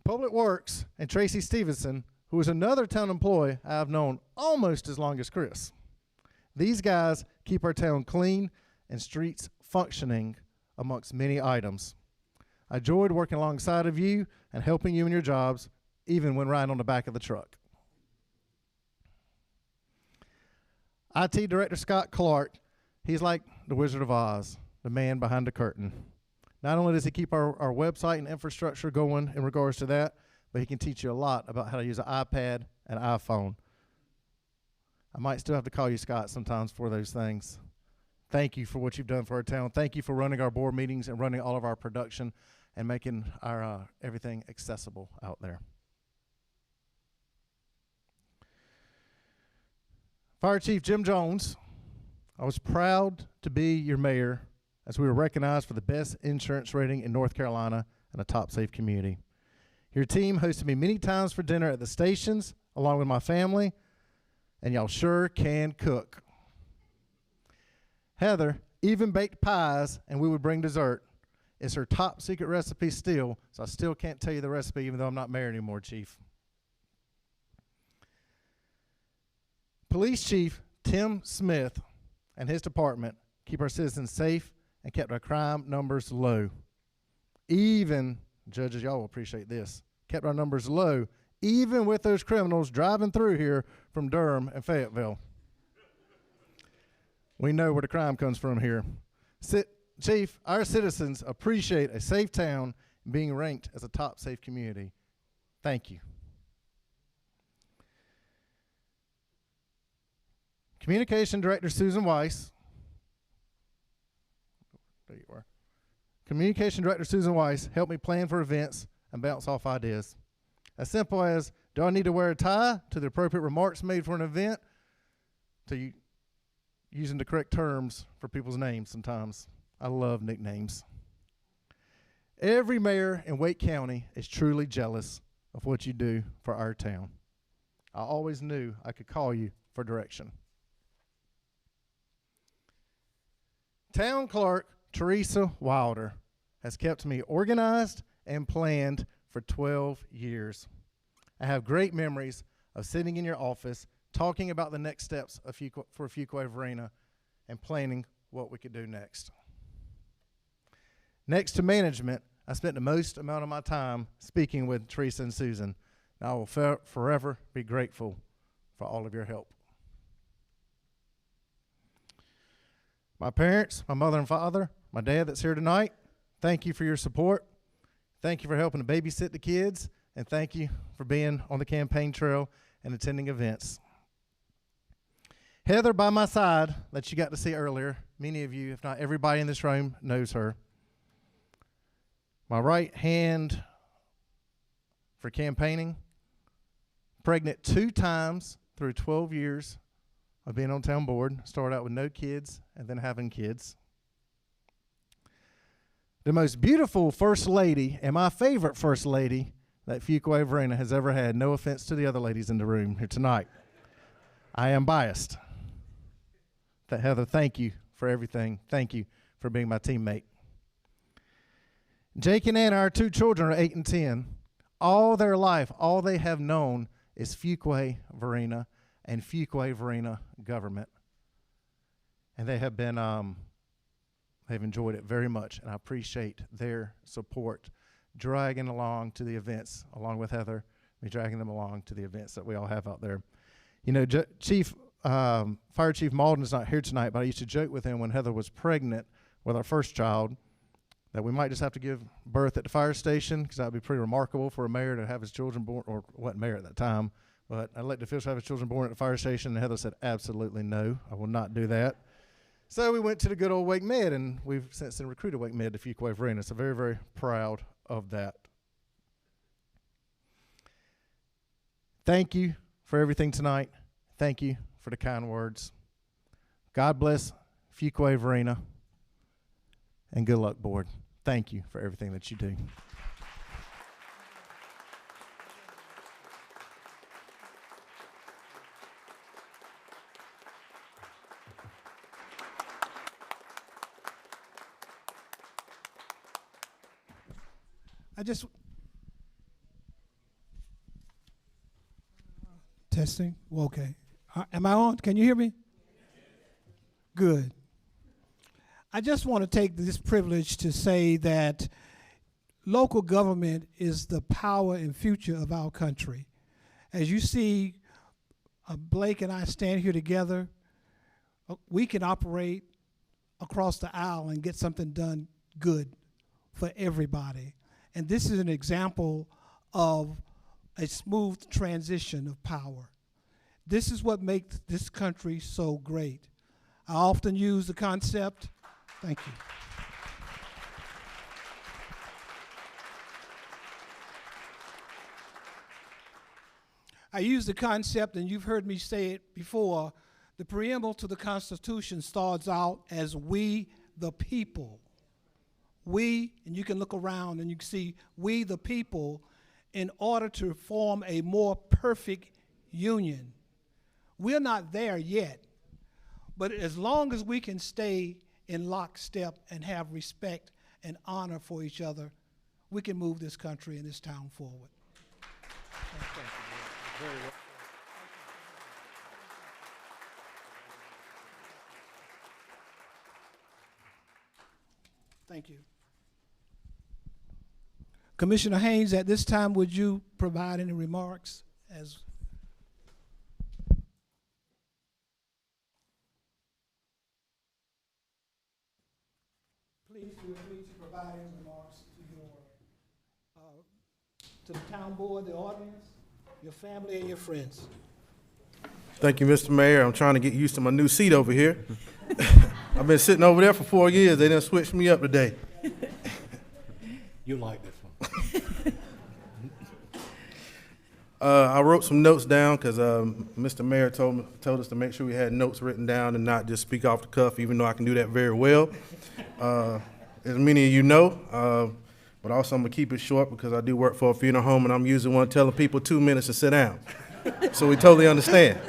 Public Works and Tracy Stevenson, who is another town employee I've known almost as long as Chris. These guys keep our town clean and streets functioning amongst many items. I enjoyed working alongside of you and helping you in your jobs, even when riding on the back of the truck. IT Director Scott Clark, he's like the Wizard of Oz, the man behind the curtain. Not only does he keep our website and infrastructure going in regards to that, but he can teach you a lot about how to use an iPad and iPhone. I might still have to call you Scott sometimes for those things. Thank you for what you've done for our town. Thank you for running our board meetings and running all of our production and making our everything accessible out there. Fire Chief Jim Jones, I was proud to be your mayor as we were recognized for the best insurance rating in North Carolina and a top safe community. Your team hosted me many times for dinner at the stations along with my family, and y'all sure can cook. Heather even baked pies, and we would bring dessert. It's her top secret recipe still, so I still can't tell you the recipe even though I'm not mayor anymore, Chief. Police Chief Tim Smith and his department keep our citizens safe and kept our crime numbers low. Even, judges, y'all will appreciate this, kept our numbers low, even with those criminals driving through here from Durham and Fayetteville. We know where the crime comes from here. Chief, our citizens appreciate a safe town and being ranked as a top safe community. Thank you. Communication Director Susan Weiss. There you are. Communication Director Susan Weiss helped me plan for events and bounce off ideas. As simple as, do I need to wear a tie, to the appropriate remarks made for an event, to using the correct terms for people's names sometimes. I love nicknames. Every mayor in Wake County is truly jealous of what you do for our town. I always knew I could call you for direction. Town Clerk Teresa Wilder has kept me organized and planned for 12 years. I have great memories of sitting in your office, talking about the next steps for Fuquay-Varina, and planning what we could do next. Next to management, I spent the most amount of my time speaking with Teresa and Susan, and I will forever be grateful for all of your help. My parents, my mother and father, my dad that's here tonight, thank you for your support. Thank you for helping to babysit the kids, and thank you for being on the campaign trail and attending events. Heather by my side, that you got to see earlier, many of you, if not everybody in this room, knows her. My right hand for campaigning, pregnant 2 times through 12 years of being on town board. Started out with no kids and then having kids. The most beautiful first lady and my favorite first lady that Fuquay-Varina has ever had. No offense to the other ladies in the room here tonight. I am biased. Heather, thank you for everything. Thank you for being my teammate. Jake and Anna, our 2 children, are 8 and 10. All their life, all they have known is Fuquay-Varina and Fuquay-Varina government. And they have been, they've enjoyed it very much, and I appreciate their support, dragging along to the events, along with Heather, me dragging them along to the events that we all have out there. You know, Fire Chief Malden's not here tonight, but I used to joke with him when Heather was pregnant with our first child that we might just have to give birth at the fire station, because that would be pretty remarkable for a mayor to have his children born, or wasn't mayor at that time, but an elected official have his children born at the fire station, and Heather said, absolutely no, I will not do that. So we went to the good old Wake Med, and we've since then recruited Wake Med to Fuquay-Varina, so very, very proud of that. Thank you for everything tonight. Thank you for the kind words. God bless Fuquay-Varina, and good luck, board. Thank you for everything that you do. Testing. Well, okay. Am I on? Can you hear me? Good. I just want to take this privilege to say that local government is the power and future of our country. As you see, Blake and I stand here together, we can operate across the aisle and get something done good for everybody. And this is an example of a smooth transition of power. This is what makes this country so great. I often use the concept, thank you. I use the concept, and you've heard me say it before, the preamble to the Constitution starts out as we the people. We, and you can look around and you can see we the people, in order to form a more perfect union. We're not there yet, but as long as we can stay in lockstep and have respect and honor for each other, we can move this country and this town forward. Thank you. Very well. Thank you. Commissioner Haynes, at this time, would you provide any remarks? Please feel free to provide any remarks to the town board, the audience, your family, and your friends. Thank you, Mr. Mayor. I'm trying to get used to my new seat over here. I've been sitting over there for 4 years. They done switched me up today. You like this one. I wrote some notes down because Mr. Mayor told us to make sure we had notes written down and not just speak off the cuff, even though I can do that very well. As many of you know, but also I'm gonna keep it short because I do work for a funeral home and I'm usually one telling people 2 minutes to sit down. So we totally understand.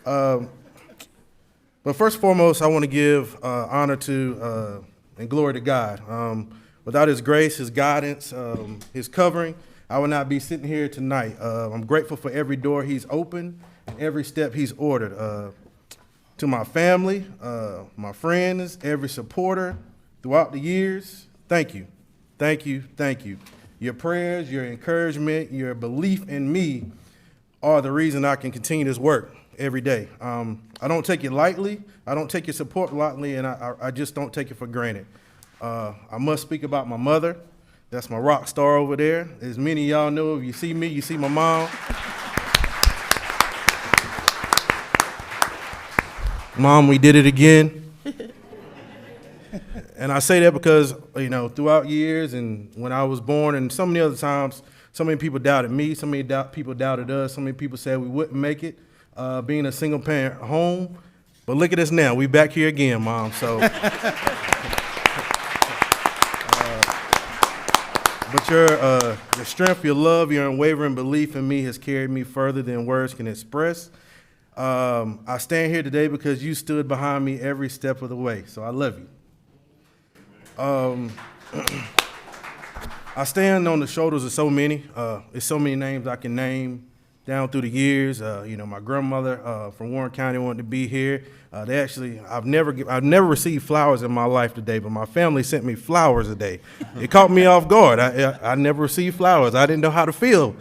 But first and foremost, I want to give honor to and glory to God. Without His grace, His guidance, His covering, I would not be sitting here tonight. I'm grateful for every door He's opened and every step He's ordered. To my family, my friends, every supporter throughout the years, thank you, thank you, thank you. Your prayers, your encouragement, your belief in me are the reason I can continue this work every day. I don't take it lightly. I don't take your support lightly, and I just don't take it for granted. I must speak about my mother. That's my rock star over there. As many of y'all know, if you see me, you see my mom. Mom, we did it again. And I say that because, you know, throughout years and when I was born and so many other times, so many people doubted me, so many people doubted us, so many people said we wouldn't make it, being a single parent home. But look at us now, we back here again, Mom, so. But your strength, your love, your unwavering belief in me has carried me further than words can express. I stand here today because you stood behind me every step of the way, so I love you. I stand on the shoulders of so many. There's so many names I can name down through the years. You know, my grandmother from Warren County wanted to be here. I've never received flowers in my life today, but my family sent me flowers today. It caught me off guard. I never received flowers. I didn't know how to feel.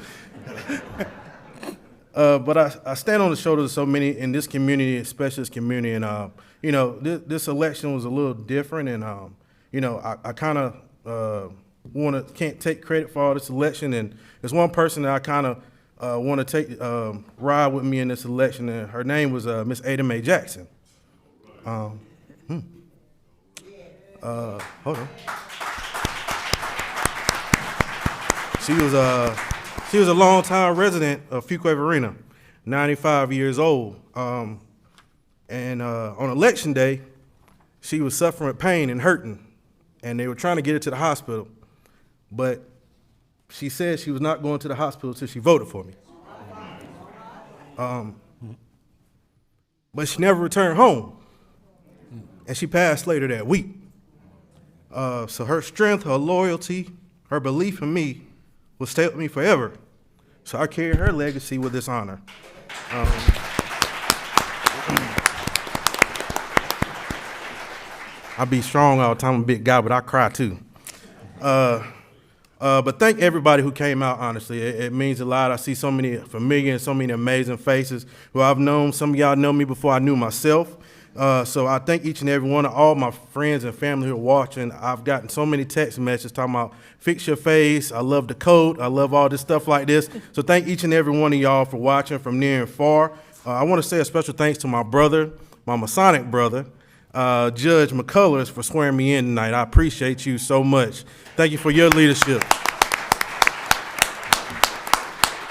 But I stand on the shoulders of so many in this community, especially this community, and you know, this election was a little different, and you know, I kind of can't take credit for all this election, and there's one person that I kind of want to take ride with me in this election, and her name was Miss Ada Mae Jackson. Hold on. She was a longtime resident of Fuquay-Varina, 95 years old. And on election day, she was suffering with pain and hurting, and they were trying to get her to the hospital. But she said she was not going to the hospital until she voted for me. But she never returned home, and she passed later that week. So her strength, her loyalty, her belief in me will stay with me forever. So I carry her legacy with this honor. I be strong all the time. I'm a big guy, but I cry too. But thank everybody who came out, honestly. It means a lot. I see so many familiar and so many amazing faces who I've known. Some of y'all know me before I knew myself. So I thank each and every one of all my friends and family who are watching. I've gotten so many text messages talking about fix your face. I love the coat. I love all this stuff like this. So thank each and every one of y'all for watching from near and far. I want to say a special thanks to my brother, my Masonic brother, Judge McCullers, for swearing me in tonight. I appreciate you so much. Thank you for your leadership.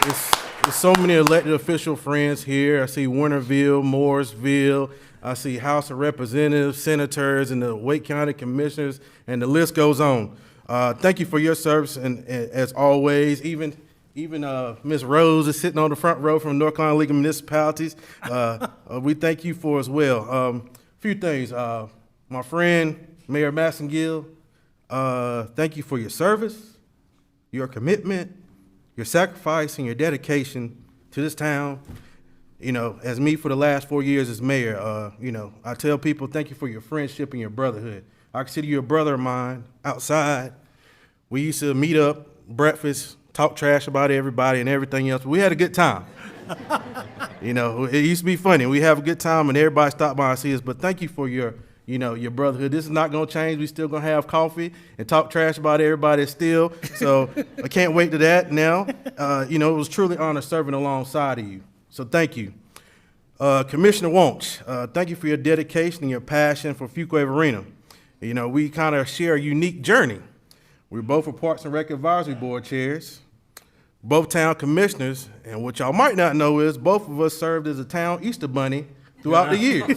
There's so many elected official friends here. I see Winterville, Mooresville. I see House of Representatives, senators, and the Wake County commissioners, and the list goes on. Thank you for your service, and as always, even Ms. Rose is sitting on the front row from North Carolina League of Municipalities. We thank you for as well. A few things. My friend, Mayor Massengill, thank you for your service, your commitment, your sacrifice, and your dedication to this town. You know, as me for the last 4 years as mayor, you know, I tell people thank you for your friendship and your brotherhood. I consider you a brother of mine outside. We used to meet up, breakfast, talk trash about everybody and everything else. But we had a good time. You know, it used to be funny. We have a good time and everybody stop by and see us. But thank you for your, you know, your brotherhood. This is not going to change. We still going to have coffee and talk trash about everybody still. So I can't wait to that now. You know, it was truly an honor serving alongside of you. So thank you. Commissioner Wonch, thank you for your dedication and your passion for Fuquay-Varina. You know, we kind of share a unique journey. We're both Parks and Rec Advisory Board chairs. both town commissioners, and what y'all might not know is both of us served as a town Easter bunny throughout the years.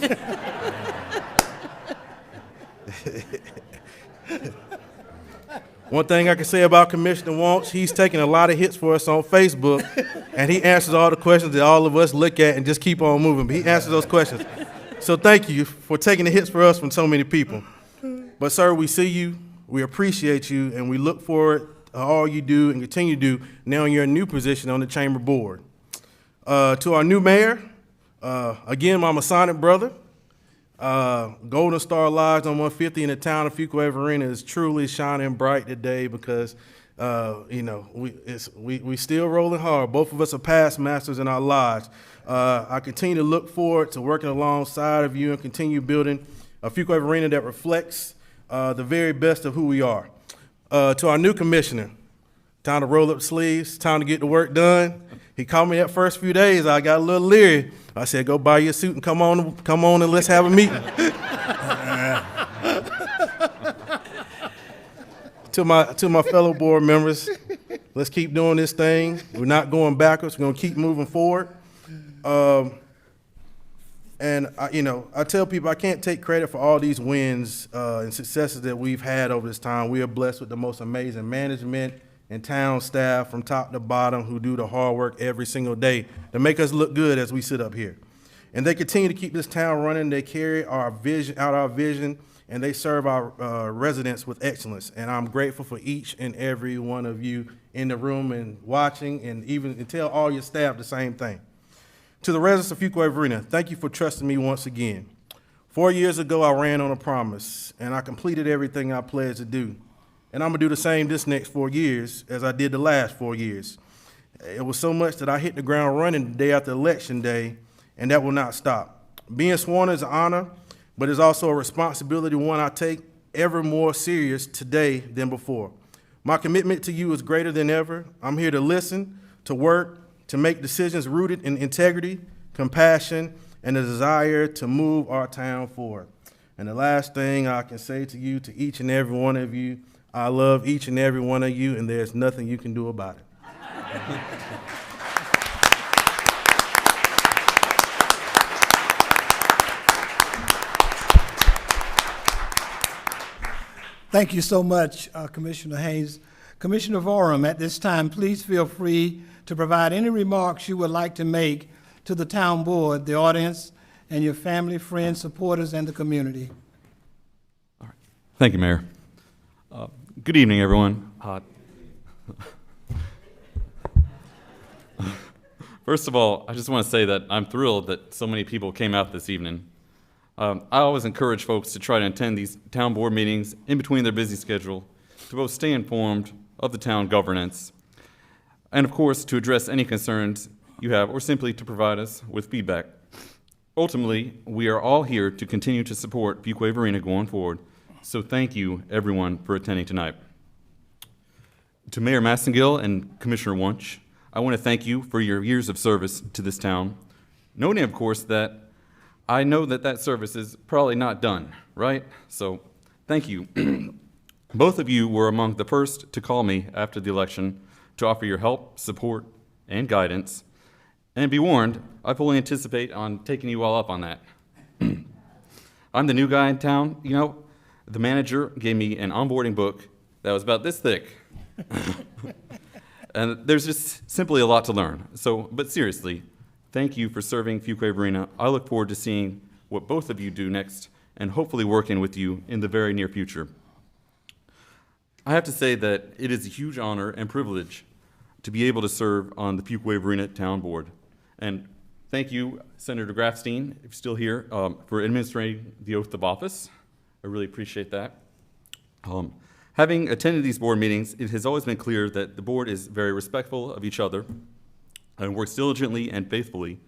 One thing I can say about Commissioner Wunsch, he's taking a lot of hits for us on Facebook, and he answers all the questions that all of us look at and just keep on moving. But he answers those questions. So thank you for taking the hits for us from so many people. But sir, we see you, we appreciate you, and we look forward to all you do and continue to do now in your new position on the Chamber Board. To our new mayor, again, my Masonic brother, Golden Star Lodge on 150 in the town of Fuquay-Varina is truly shining bright today because, you know, we still rolling hard. Both of us are past masters in our lodge. I continue to look forward to working alongside of you and continue building a Fuquay-Varina that reflects the very best of who we are. To our new commissioner, time to roll up sleeves, time to get the work done. He called me that first few days. I got a little leery. I said, go buy your suit and come on and let's have a meeting. To my fellow board members, let's keep doing this thing. We're not going backwards. We're going to keep moving forward. And I tell people I can't take credit for all these wins and successes that we've had over this time. We are blessed with the most amazing management and town staff from top to bottom who do the hard work every single day to make us look good as we sit up here. And they continue to keep this town running. They carry our vision, and they serve our residents with excellence. And I'm grateful for each and every one of you in the room and watching, and tell all your staff the same thing. To the residents of Fuquay-Varina, thank you for trusting me once again. 4 years ago, I ran on a promise, and I completed everything I pledged to do. And I'm gonna do the same this next 4 years as I did the last 4 years. It was so much that I hit the ground running the day after Election Day, and that will not stop. Being sworn is an honor, but it's also a responsibility, one I take ever more serious today than before. My commitment to you is greater than ever. I'm here to listen, to work, to make decisions rooted in integrity, compassion, and a desire to move our town forward. And the last thing I can say to you, to each and every one of you, I love each and every one of you, and there's nothing you can do about it. Thank you so much, Commissioner Hayes. Commissioner Vorum, at this time, please feel free to provide any remarks you would like to make to the town board, the audience, and your family, friends, supporters, and the community. All right. Thank you, Mayor. Good evening, everyone. First of all, I just want to say that I'm thrilled that so many people came out this evening. I always encourage folks to try to attend these town board meetings in between their busy schedule to both stay informed of the town governance and, of course, to address any concerns you have or simply to provide us with feedback. Ultimately, we are all here to continue to support Fuquay-Varina going forward, so thank you, everyone, for attending tonight. To Mayor Massengill and Commissioner Wunsch, I want to thank you for your years of service to this town, noting, of course, that I know that service is probably not done, right? So thank you. Both of you were among the first to call me after the election to offer your help, support, and guidance. And be warned, I fully anticipate on taking you all up on that. I'm the new guy in town. You know, the manager gave me an onboarding book that was about this thick. And there's just simply a lot to learn. But seriously, thank you for serving Fuquay-Varina. I look forward to seeing what both of you do next and hopefully working with you in the very near future. I have to say that it is a huge honor and privilege to be able to serve on the Fuquay-Varina Town Board. And thank you, Senator Grafstein, if you're still here, for administering the oath of office. I really appreciate that. Having attended these board meetings, it has always been clear that the board is very respectful of each other and works diligently and faithfully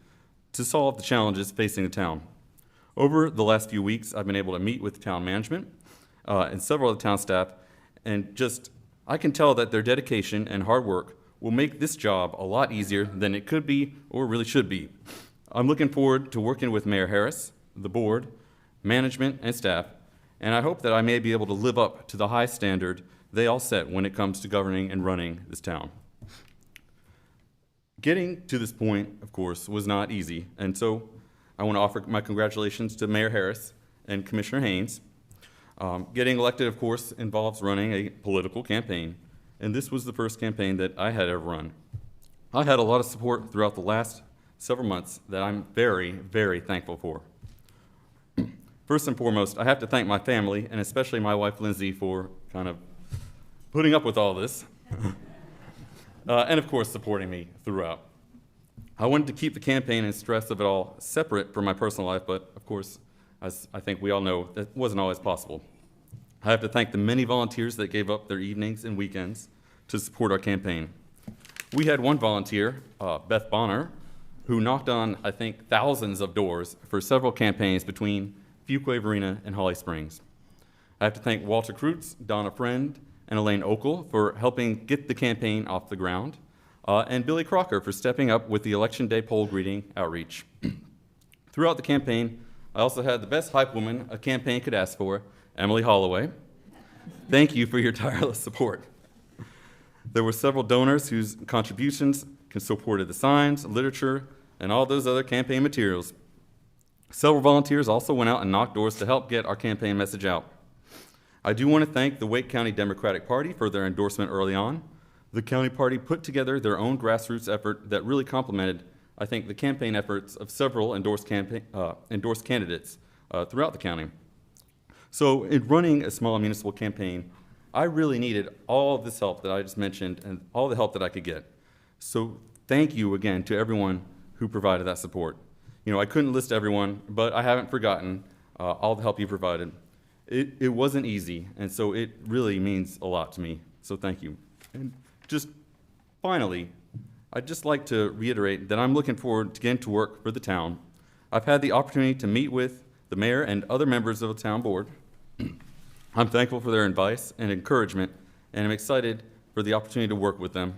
to solve the challenges facing the town. Over the last few weeks, I've been able to meet with town management and several of the town staff, and I can tell that their dedication and hard work will make this job a lot easier than it could be or really should be. I'm looking forward to working with Mayor Harris, the board, management, and staff, and I hope that I may be able to live up to the high standard they all set when it comes to governing and running this town. Getting to this point, of course, was not easy, and so I want to offer my congratulations to Mayor Harris and Commissioner Haynes. Getting elected, of course, involves running a political campaign, and this was the first campaign that I had ever run. I had a lot of support throughout the last several months that I'm very, very thankful for. First and foremost, I have to thank my family, and especially my wife, Lindsay, for kind of putting up with all this. And of course, supporting me throughout. I wanted to keep the campaign and stress of it all separate from my personal life, but of course, as I think we all know, that wasn't always possible. I have to thank the many volunteers that gave up their evenings and weekends to support our campaign. We had one volunteer, Beth Bonner, who knocked on, I think, thousands of doors for several campaigns between Fuquay-Varina and Holly Springs. I have to thank Walter Kreutz, Donna Friend, and Elaine Okel for helping get the campaign off the ground, and Billy Crocker for stepping up with the Election Day poll greeting outreach. Throughout the campaign, I also had the best hype woman a campaign could ask for, Emily Holloway. Thank you for your tireless support. There were several donors whose contributions supported the signs, literature, and all those other campaign materials. Several volunteers also went out and knocked doors to help get our campaign message out. I do want to thank the Wake County Democratic Party for their endorsement early on. The county party put together their own grassroots effort that really complemented, I think, the campaign efforts of several endorsed candidates throughout the county. So in running a small municipal campaign, I really needed all of this help that I just mentioned and all the help that I could get. So thank you again to everyone who provided that support. You know, I couldn't list everyone, but I haven't forgotten all the help you provided. It wasn't easy, and so it really means a lot to me, so thank you. And just finally, I'd just like to reiterate that I'm looking forward to getting to work for the town. I've had the opportunity to meet with the mayor and other members of the town board. I'm thankful for their advice and encouragement, and I'm excited for the opportunity to work with them.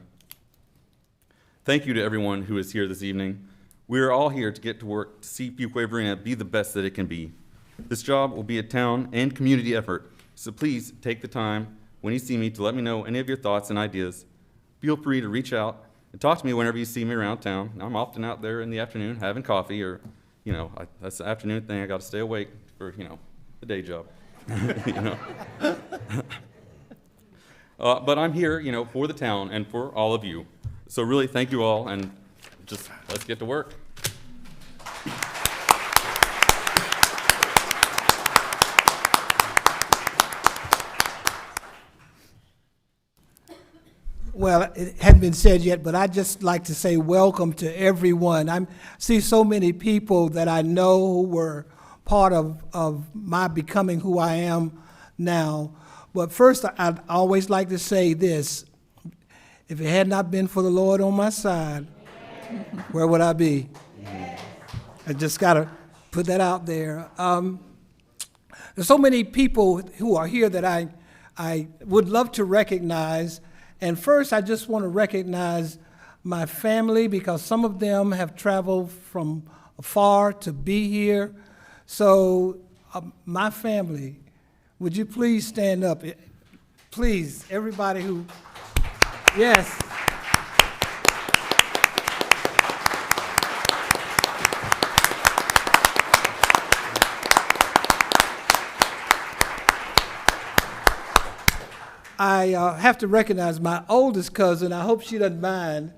Thank you to everyone who is here this evening. We are all here to get to work to see Fuquay-Varina be the best that it can be. This job will be a town and community effort, so please take the time when you see me to let me know any of your thoughts and ideas. Feel free to reach out and talk to me whenever you see me around town. I'm often out there in the afternoon having coffee, or, you know, that's the afternoon thing. I got to stay awake for, you know, the day job. You know. But I'm here, you know, for the town and for all of you. So really, thank you all, and just let's get to work. Well, it hadn't been said yet, but I'd just like to say welcome to everyone. I see so many people that I know who were part of my becoming who I am now. But first, I'd always like to say this. If it had not been for the Lord on my side, where would I be? I just got to put that out there. There's so many people who are here that I would love to recognize. And first, I just want to recognize my family, because some of them have traveled from afar to be here. So my family, would you please stand up? Please, everybody who, yes. I have to recognize my oldest cousin. I hope she doesn't mind.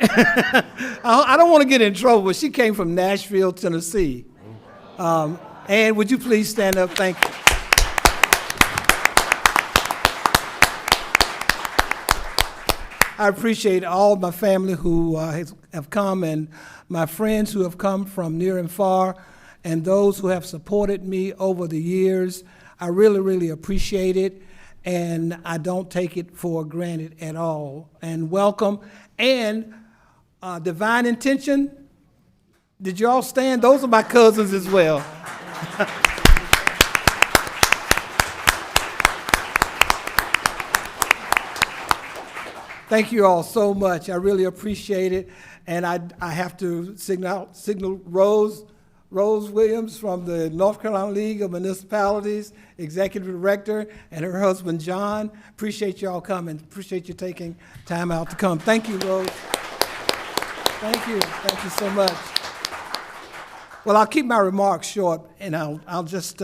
I don't want to get in trouble, but she came from Nashville, Tennessee. Ann, would you please stand up? Thank you. I appreciate all my family who have come, and my friends who have come from near and far, and those who have supported me over the years. I really, really appreciate it, and I don't take it for granted at all. And welcome. And Divine Intention, did you all stand? Those are my cousins as well. Thank you all so much. I really appreciate it. And I have to signal Rose Williams from the North Carolina League of Municipalities, Executive Director, and her husband, John. Appreciate you all coming. Appreciate you taking time out to come. Thank you, Rose. Thank you. Thank you so much. Well, I'll keep my remarks short, and I'll just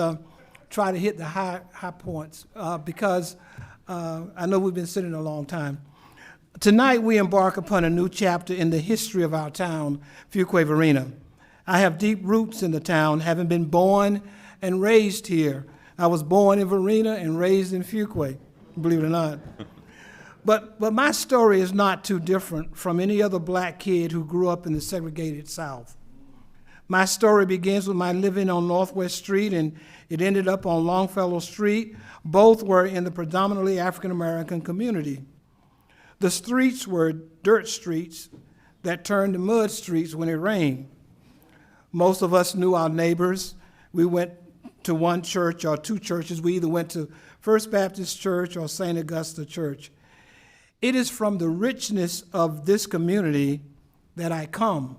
try to hit the high points because I know we've been sitting a long time. Tonight, we embark upon a new chapter in the history of our town, Fuquay-Varina. I have deep roots in the town, having been born and raised here. I was born in Varina and raised in Fuquay, believe it or not. But my story is not too different from any other black kid who grew up in the segregated South. My story begins with my living on Northwest Street, and it ended up on Longfellow Street. Both were in the predominantly African-American community. The streets were dirt streets that turned to mud streets when it rained. Most of us knew our neighbors. We went to one church or two churches. We either went to First Baptist Church or St. Augusta Church. It is from the richness of this community that I come,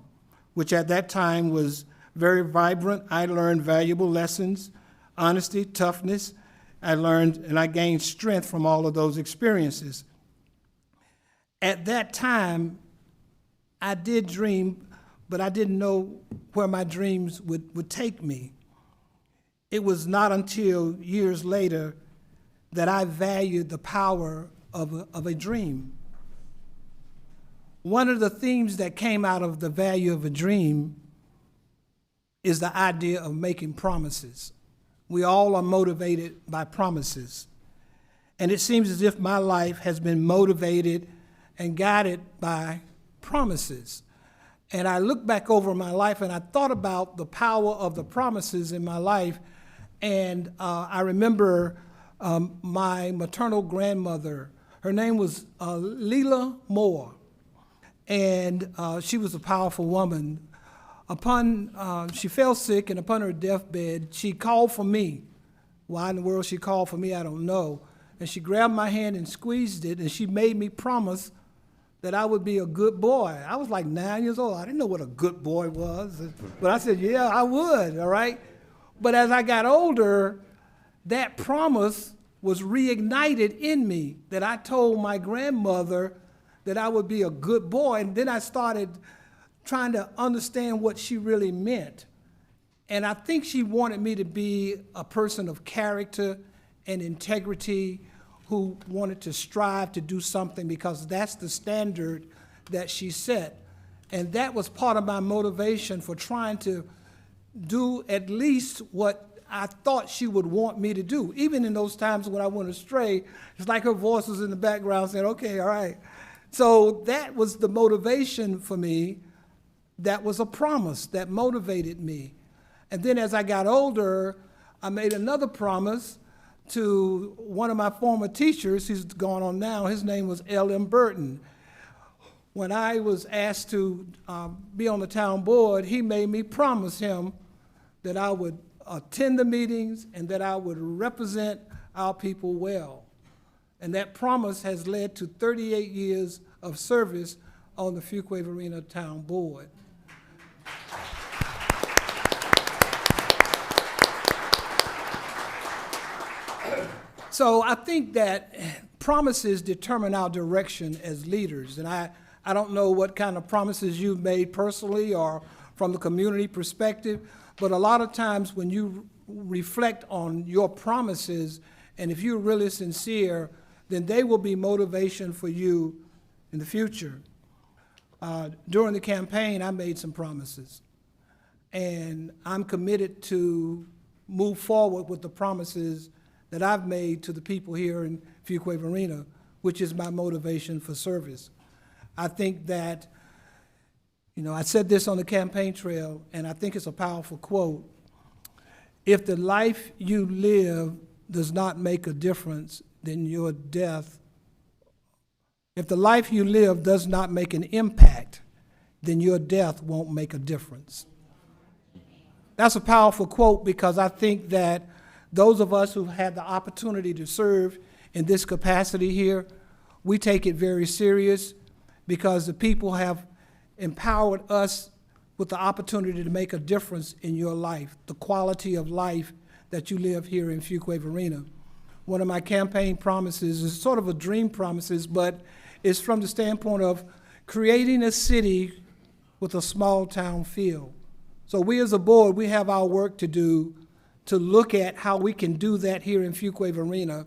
which at that time was very vibrant. I learned valuable lessons, honesty, toughness. I learned and I gained strength from all of those experiences. At that time, I did dream, but I didn't know where my dreams would take me. It was not until years later that I valued the power of a dream. One of the themes that came out of the value of a dream is the idea of making promises. We all are motivated by promises. And it seems as if my life has been motivated and guided by promises. And I look back over my life and I thought about the power of the promises in my life. And I remember my maternal grandmother, her name was Leela Moore. And she was a powerful woman. She fell sick, and upon her deathbed, she called for me. Why in the world she called for me, I don't know. And she grabbed my hand and squeezed it, and she made me promise that I would be a good boy. I was like 9 years old. I didn't know what a good boy was. But I said, yeah, I would, all right? But as I got older, that promise was reignited in me, that I told my grandmother that I would be a good boy. And then I started trying to understand what she really meant. And I think she wanted me to be a person of character and integrity who wanted to strive to do something because that's the standard that she set. And that was part of my motivation for trying to do at least what I thought she would want me to do. Even in those times when I went astray, it's like her voice was in the background saying, okay, all right. So that was the motivation for me. That was a promise that motivated me. And then as I got older, I made another promise to one of my former teachers. He's gone on now. His name was L.M. Burton. When I was asked to be on the town board, he made me promise him that I would attend the meetings and that I would represent our people well. And that promise has led to 38 years of service on the Fuquay-Varina Town Board. So I think that promises determine our direction as leaders. And I don't know what kind of promises you've made personally or from the community perspective, but a lot of times when you reflect on your promises, and if you're really sincere, then they will be motivation for you in the future. During the campaign, I made some promises, and I'm committed to move forward with the promises that I've made to the people here in Fuquay-Varina, which is my motivation for service. I think that, I said this on the campaign trail, and I think it's a powerful quote. If the life you live does not make a difference, then your death, if the life you live does not make an impact, then your death won't make a difference. That's a powerful quote because I think that those of us who've had the opportunity to serve in this capacity here, we take it very serious because the people have empowered us with the opportunity to make a difference in your life, the quality of life that you live here in Fuquay-Varina. One of my campaign promises is sort of a dream promises, but it's from the standpoint of creating a city with a small town feel. So we as a board, we have our work to do to look at how we can do that here in Fuquay-Varina,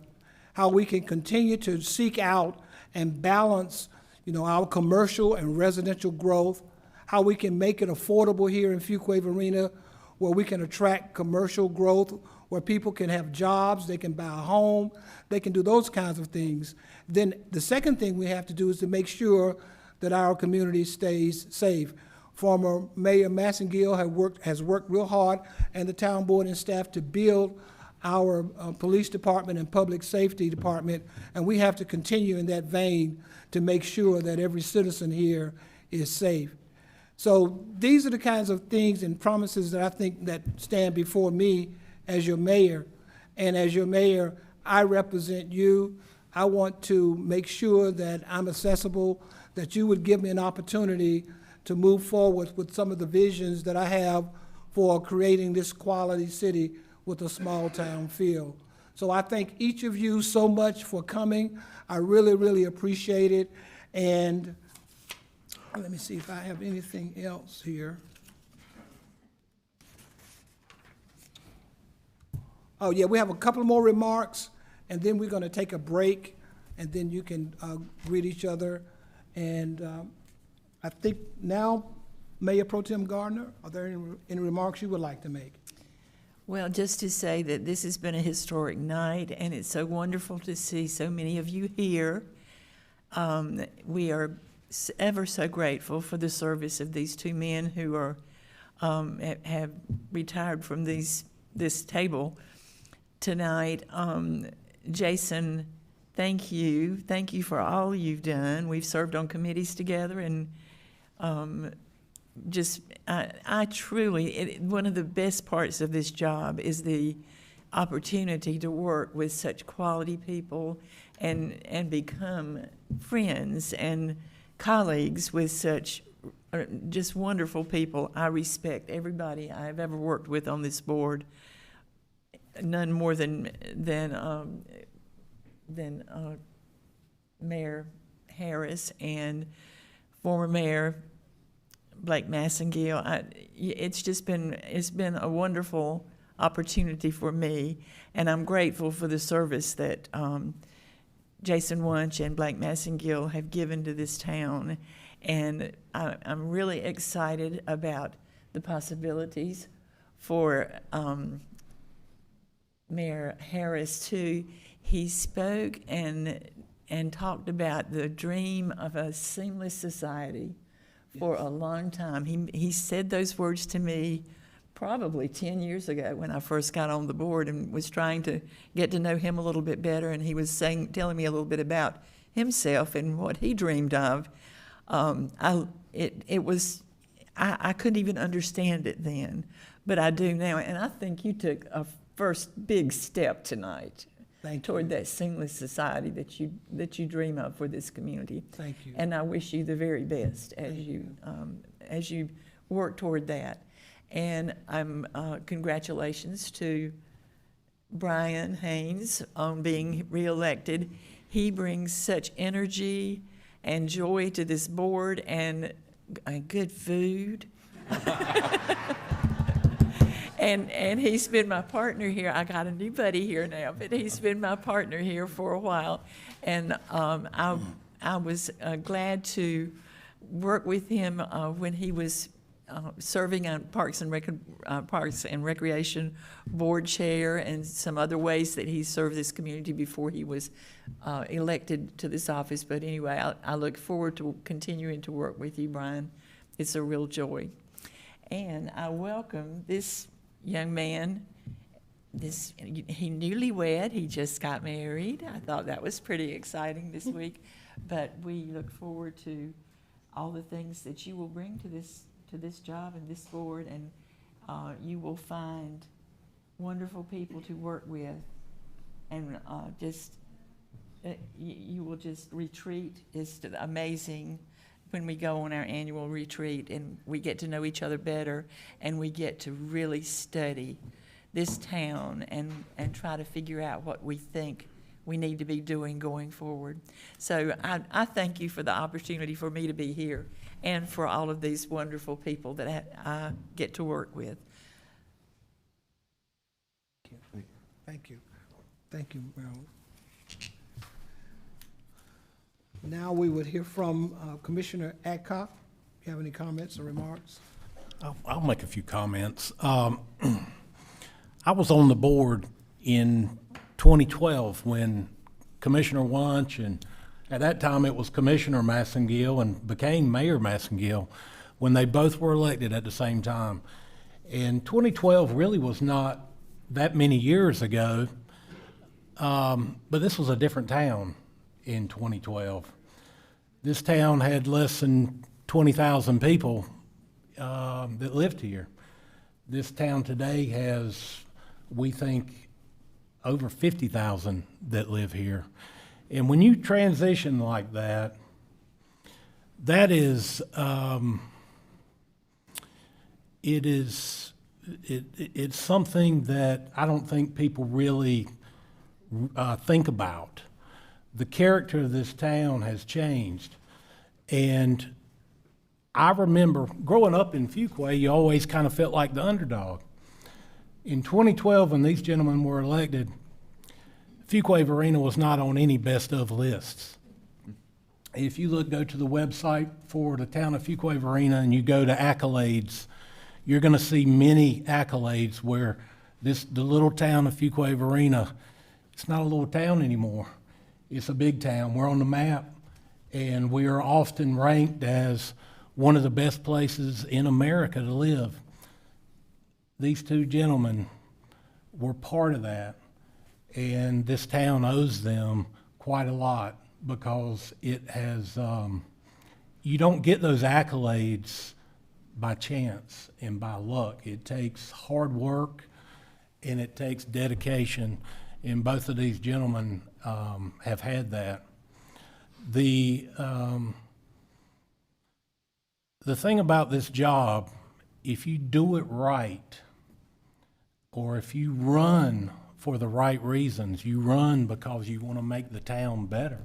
how we can continue to seek out and balance, our commercial and residential growth, how we can make it affordable here in Fuquay-Varina, where we can attract commercial growth, where people can have jobs, they can buy a home, they can do those kinds of things. Then the second thing we have to do is to make sure that our community stays safe. Former Mayor Massengill has worked real hard, and the town board and staff, to build our police department and public safety department, and we have to continue in that vein to make sure that every citizen here is safe. So these are the kinds of things and promises that I think that stand before me as your mayor. And as your mayor, I represent you. I want to make sure that I'm accessible, that you would give me an opportunity to move forward with some of the visions that I have for creating this quality city with a small town feel. So I thank each of you so much for coming. I really, really appreciate it. And let me see if I have anything else here. Oh, yeah, we have a couple more remarks, and then we're going to take a break, and then you can greet each other. And I think now, Mayor Pro Tem Gardner, are there any remarks you would like to make? Well, just to say that this has been a historic night, and it's so wonderful to see so many of you here. We are ever so grateful for the service of these two men who are have retired from this table tonight. Jason, thank you. Thank you for all you've done. We've served on committees together, and I truly, one of the best parts of this job is the opportunity to work with such quality people and become friends and colleagues with such just wonderful people. I respect everybody I've ever worked with on this board, none more than Mayor Harris and former Mayor Blake Massengill. It's been a wonderful opportunity for me, and I'm grateful for the service that Jason Wunsch and Blake Massengill have given to this town. And I'm really excited about the possibilities for Mayor Harris too. He spoke and talked about the dream of a seamless society for a long time. He said those words to me probably 10 years ago when I first got on the board and was trying to get to know him a little bit better, and he was telling me a little bit about himself and what he dreamed of. I couldn't even understand it then, but I do now, and I think you took a first big step tonight toward that seamless society that you dream of for this community. Thank you. And I wish you the very best as you work toward that. And congratulations to Brian Haynes on being reelected. He brings such energy and joy to this board and good food. And he's been my partner here. I got a new buddy here now, but he's been my partner here for a while. And I was glad to work with him when he was serving on Parks and Recreation Board Chair and some other ways that he served this community before he was elected to this office. But anyway, I look forward to continuing to work with you, Brian. It's a real joy. And I welcome this young man. He newlywed. He just got married. I thought that was pretty exciting this week. But we look forward to all the things that you will bring to this job and this board, and you will find wonderful people to work with, and you will just retreat. It's amazing when we go on our annual retreat and we get to know each other better, and we get to really study this town and try to figure out what we think we need to be doing going forward. So I thank you for the opportunity for me to be here, and for all of these wonderful people that I get to work with. Thank you. Thank you, Marilyn. Now we would hear from Commissioner Adcock. You have any comments or remarks? I'll make a few comments. I was on the board in 2012 when Commissioner Wunsch, and at that time it was Commissioner Massengill and became Mayor Massengill, when they both were elected at the same time. And 2012 really was not that many years ago, but this was a different town in 2012. This town had less than 20,000 people that lived here. This town today has, we think, over 50,000 that live here. And when you transition like that, that is, it's something that I don't think people really think about. The character of this town has changed. And I remember growing up in Fuquay, you always kind of felt like the underdog. In 2012, when these gentlemen were elected, Fuquay-Varina was not on any best of lists. If you go to the website for the town of Fuquay-Varina and you go to accolades, you're going to see many accolades where the little town of Fuquay-Varina, it's not a little town anymore. It's a big town. We're on the map, and we are often ranked as one of the best places in America to live. These two gentlemen were part of that, and this town owes them quite a lot because it has, you don't get those accolades by chance and by luck. It takes hard work and it takes dedication, and both of these gentlemen have had that. The thing about this job, if you do it right, or if you run for the right reasons, you run because you want to make the town better.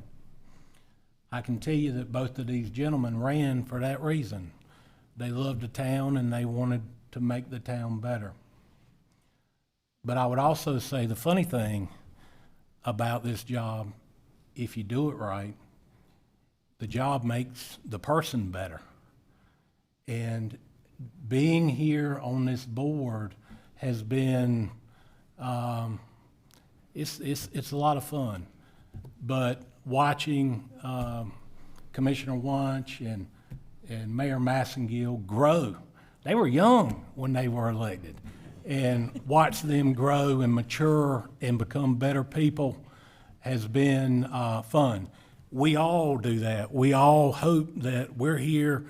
I can tell you that both of these gentlemen ran for that reason. They loved the town and they wanted to make the town better. But I would also say the funny thing about this job, if you do it right, the job makes the person better. And being here on this board has been, it's a lot of fun. But watching Commissioner Wunsch and Mayor Massengill grow, they were young when they were elected, and watch them grow and mature and become better people has been fun. We all do that. We all hope that we're here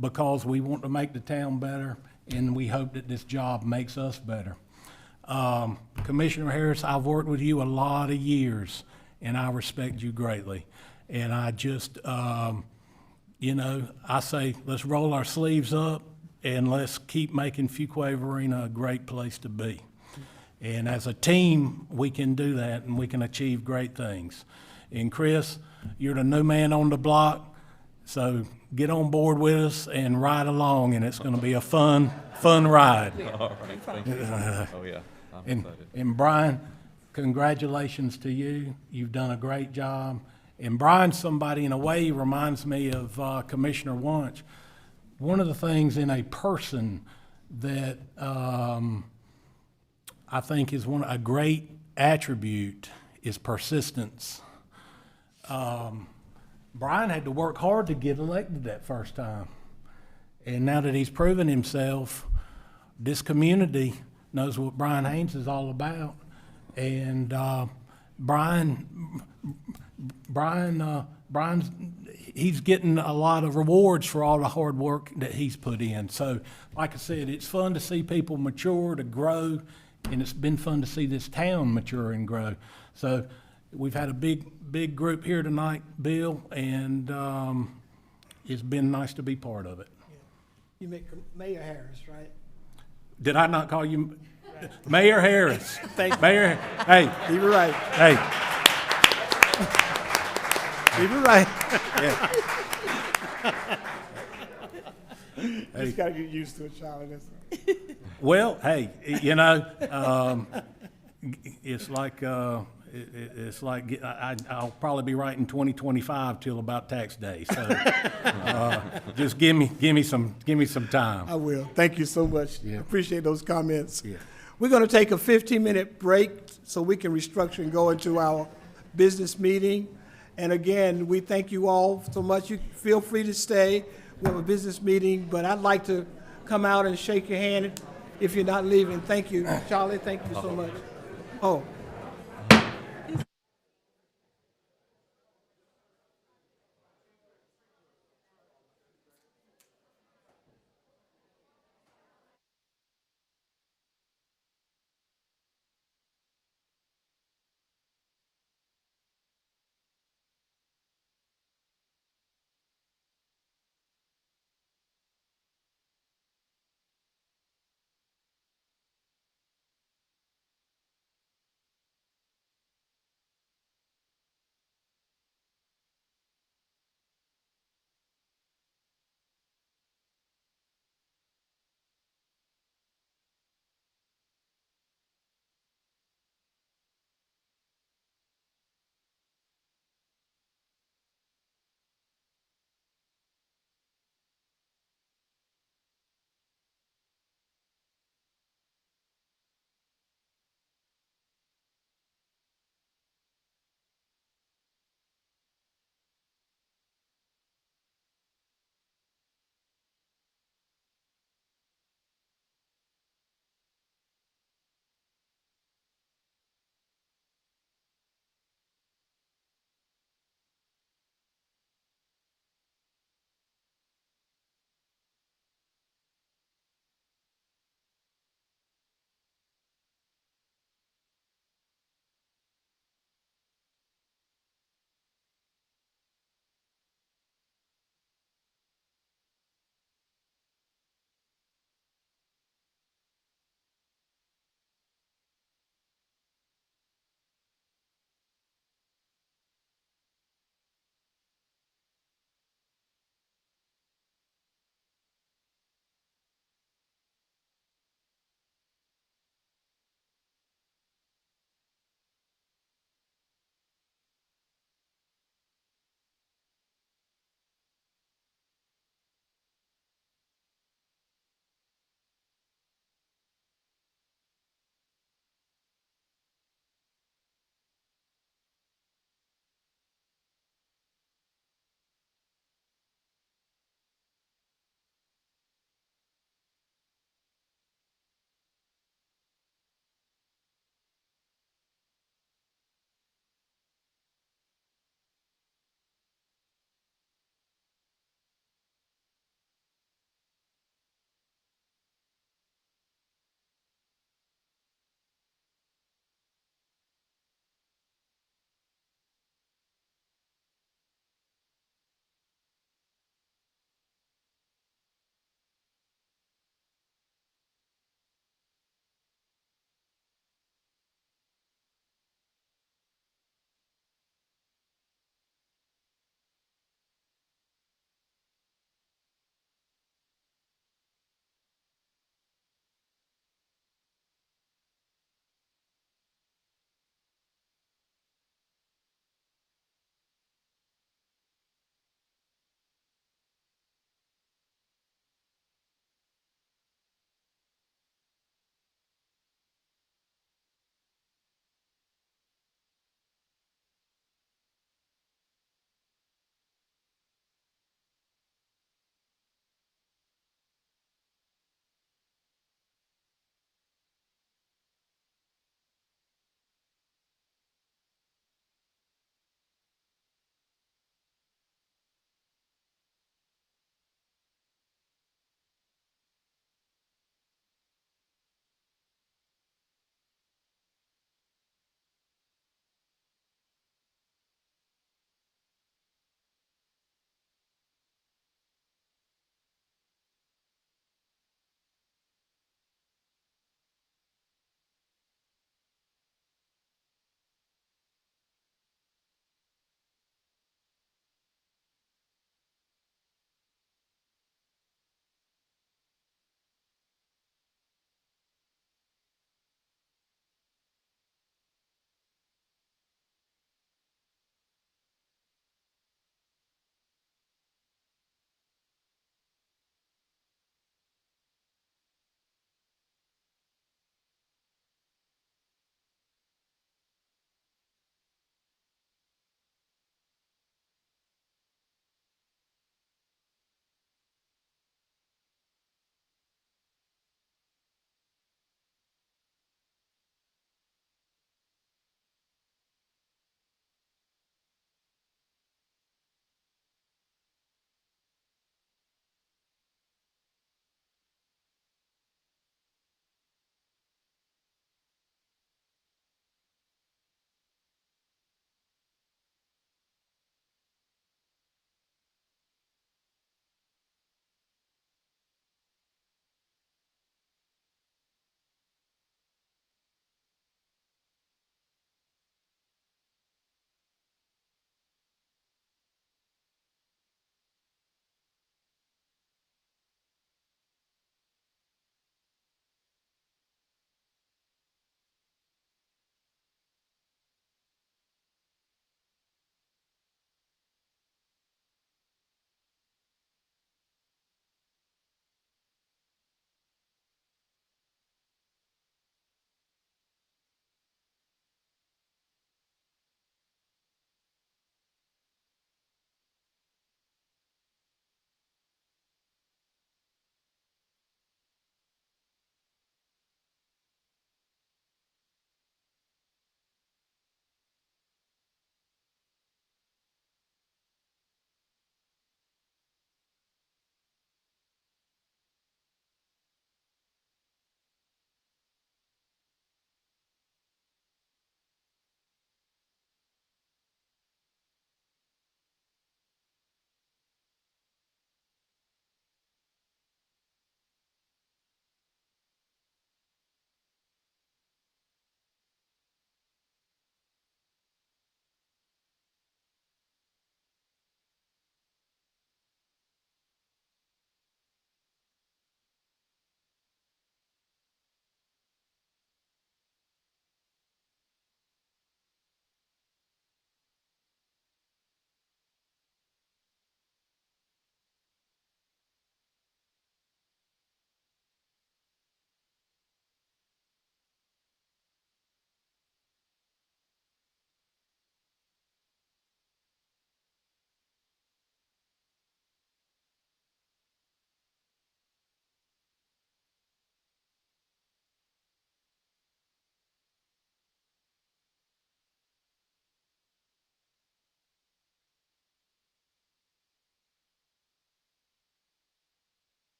because we want to make the town better, and we hope that this job makes us better. Commissioner Harris, I've worked with you a lot of years, and I respect you greatly. And I just, you know, I say let's roll our sleeves up and let's keep making Fuquay-Varina a great place to be. And as a team, we can do that and we can achieve great things. And Chris, you're the new man on the block, so get on board with us and ride along, and it's going to be a fun ride. All right, thank you. Oh, yeah, I'm excited. And Brian, congratulations to you. You've done a great job. And Brian's somebody, in a way, he reminds me of Commissioner Wunsch. One of the things in a person that I think is a great attribute is persistence. Brian had to work hard to get elected that first time. And now that he's proven himself, this community knows what Brian Haynes is all about. And Brian's he's getting a lot of rewards for all the hard work that he's put in. So, like I said, it's fun to see people mature, to grow, and it's been fun to see this town mature and grow. So we've had a big group here tonight, Bill, and it's been nice to be part of it. You make Mayor Harris, right? Did I not call you Mayor Harris? Thank you. Mayor, hey. You were right. Hey. You were right. Just gotta get used to it, Charlie, that's all. Well, hey, you know, it's like, it's like, I'll probably be writing 2025 till about tax day, so, just give me some time. I will. Thank you so much. Yeah. Appreciate those comments. Yeah. We're going to take a 15-minute break so we can restructure and go into our business meeting. And again, we thank you all so much. You feel free to stay. We have a business meeting, but I'd like to come out and shake your hand if you're not leaving. Thank you, Charlie. Thank you so much. Oh.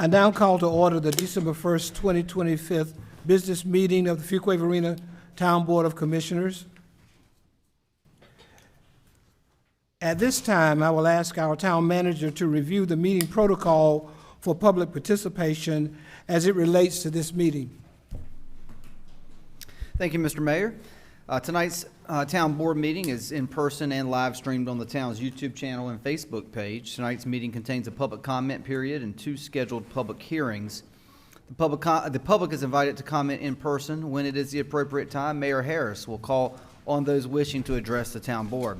I now call to order the December 1st, 2025 business meeting of the Fuquay-Varina Town Board of Commissioners. At this time, I will ask our town manager to review the meeting protocol for public participation as it relates to this meeting. Thank you, Mr. Mayor. Tonight's town board meeting is in person and live streamed on the town's YouTube channel and Facebook page. Tonight's meeting contains a public comment period and 2 scheduled public hearings. The public is invited to comment in person. When it is the appropriate time, Mayor Harris will call on those wishing to address the town board.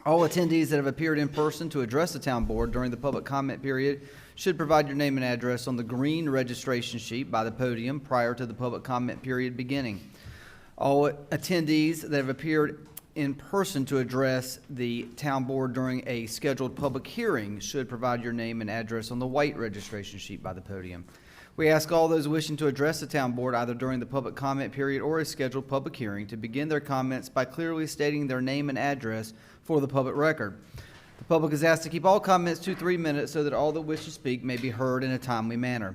All attendees that have appeared in person to address the town board during the public comment period should provide your name and address on the green registration sheet by the podium prior to the public comment period beginning. All attendees that have appeared in person to address the town board during a scheduled public hearing should provide your name and address on the white registration sheet by the podium. We ask all those wishing to address the town board either during the public comment period or a scheduled public hearing to begin their comments by clearly stating their name and address for the public record. The public is asked to keep all comments to 3 minutes so that all that wish to speak may be heard in a timely manner.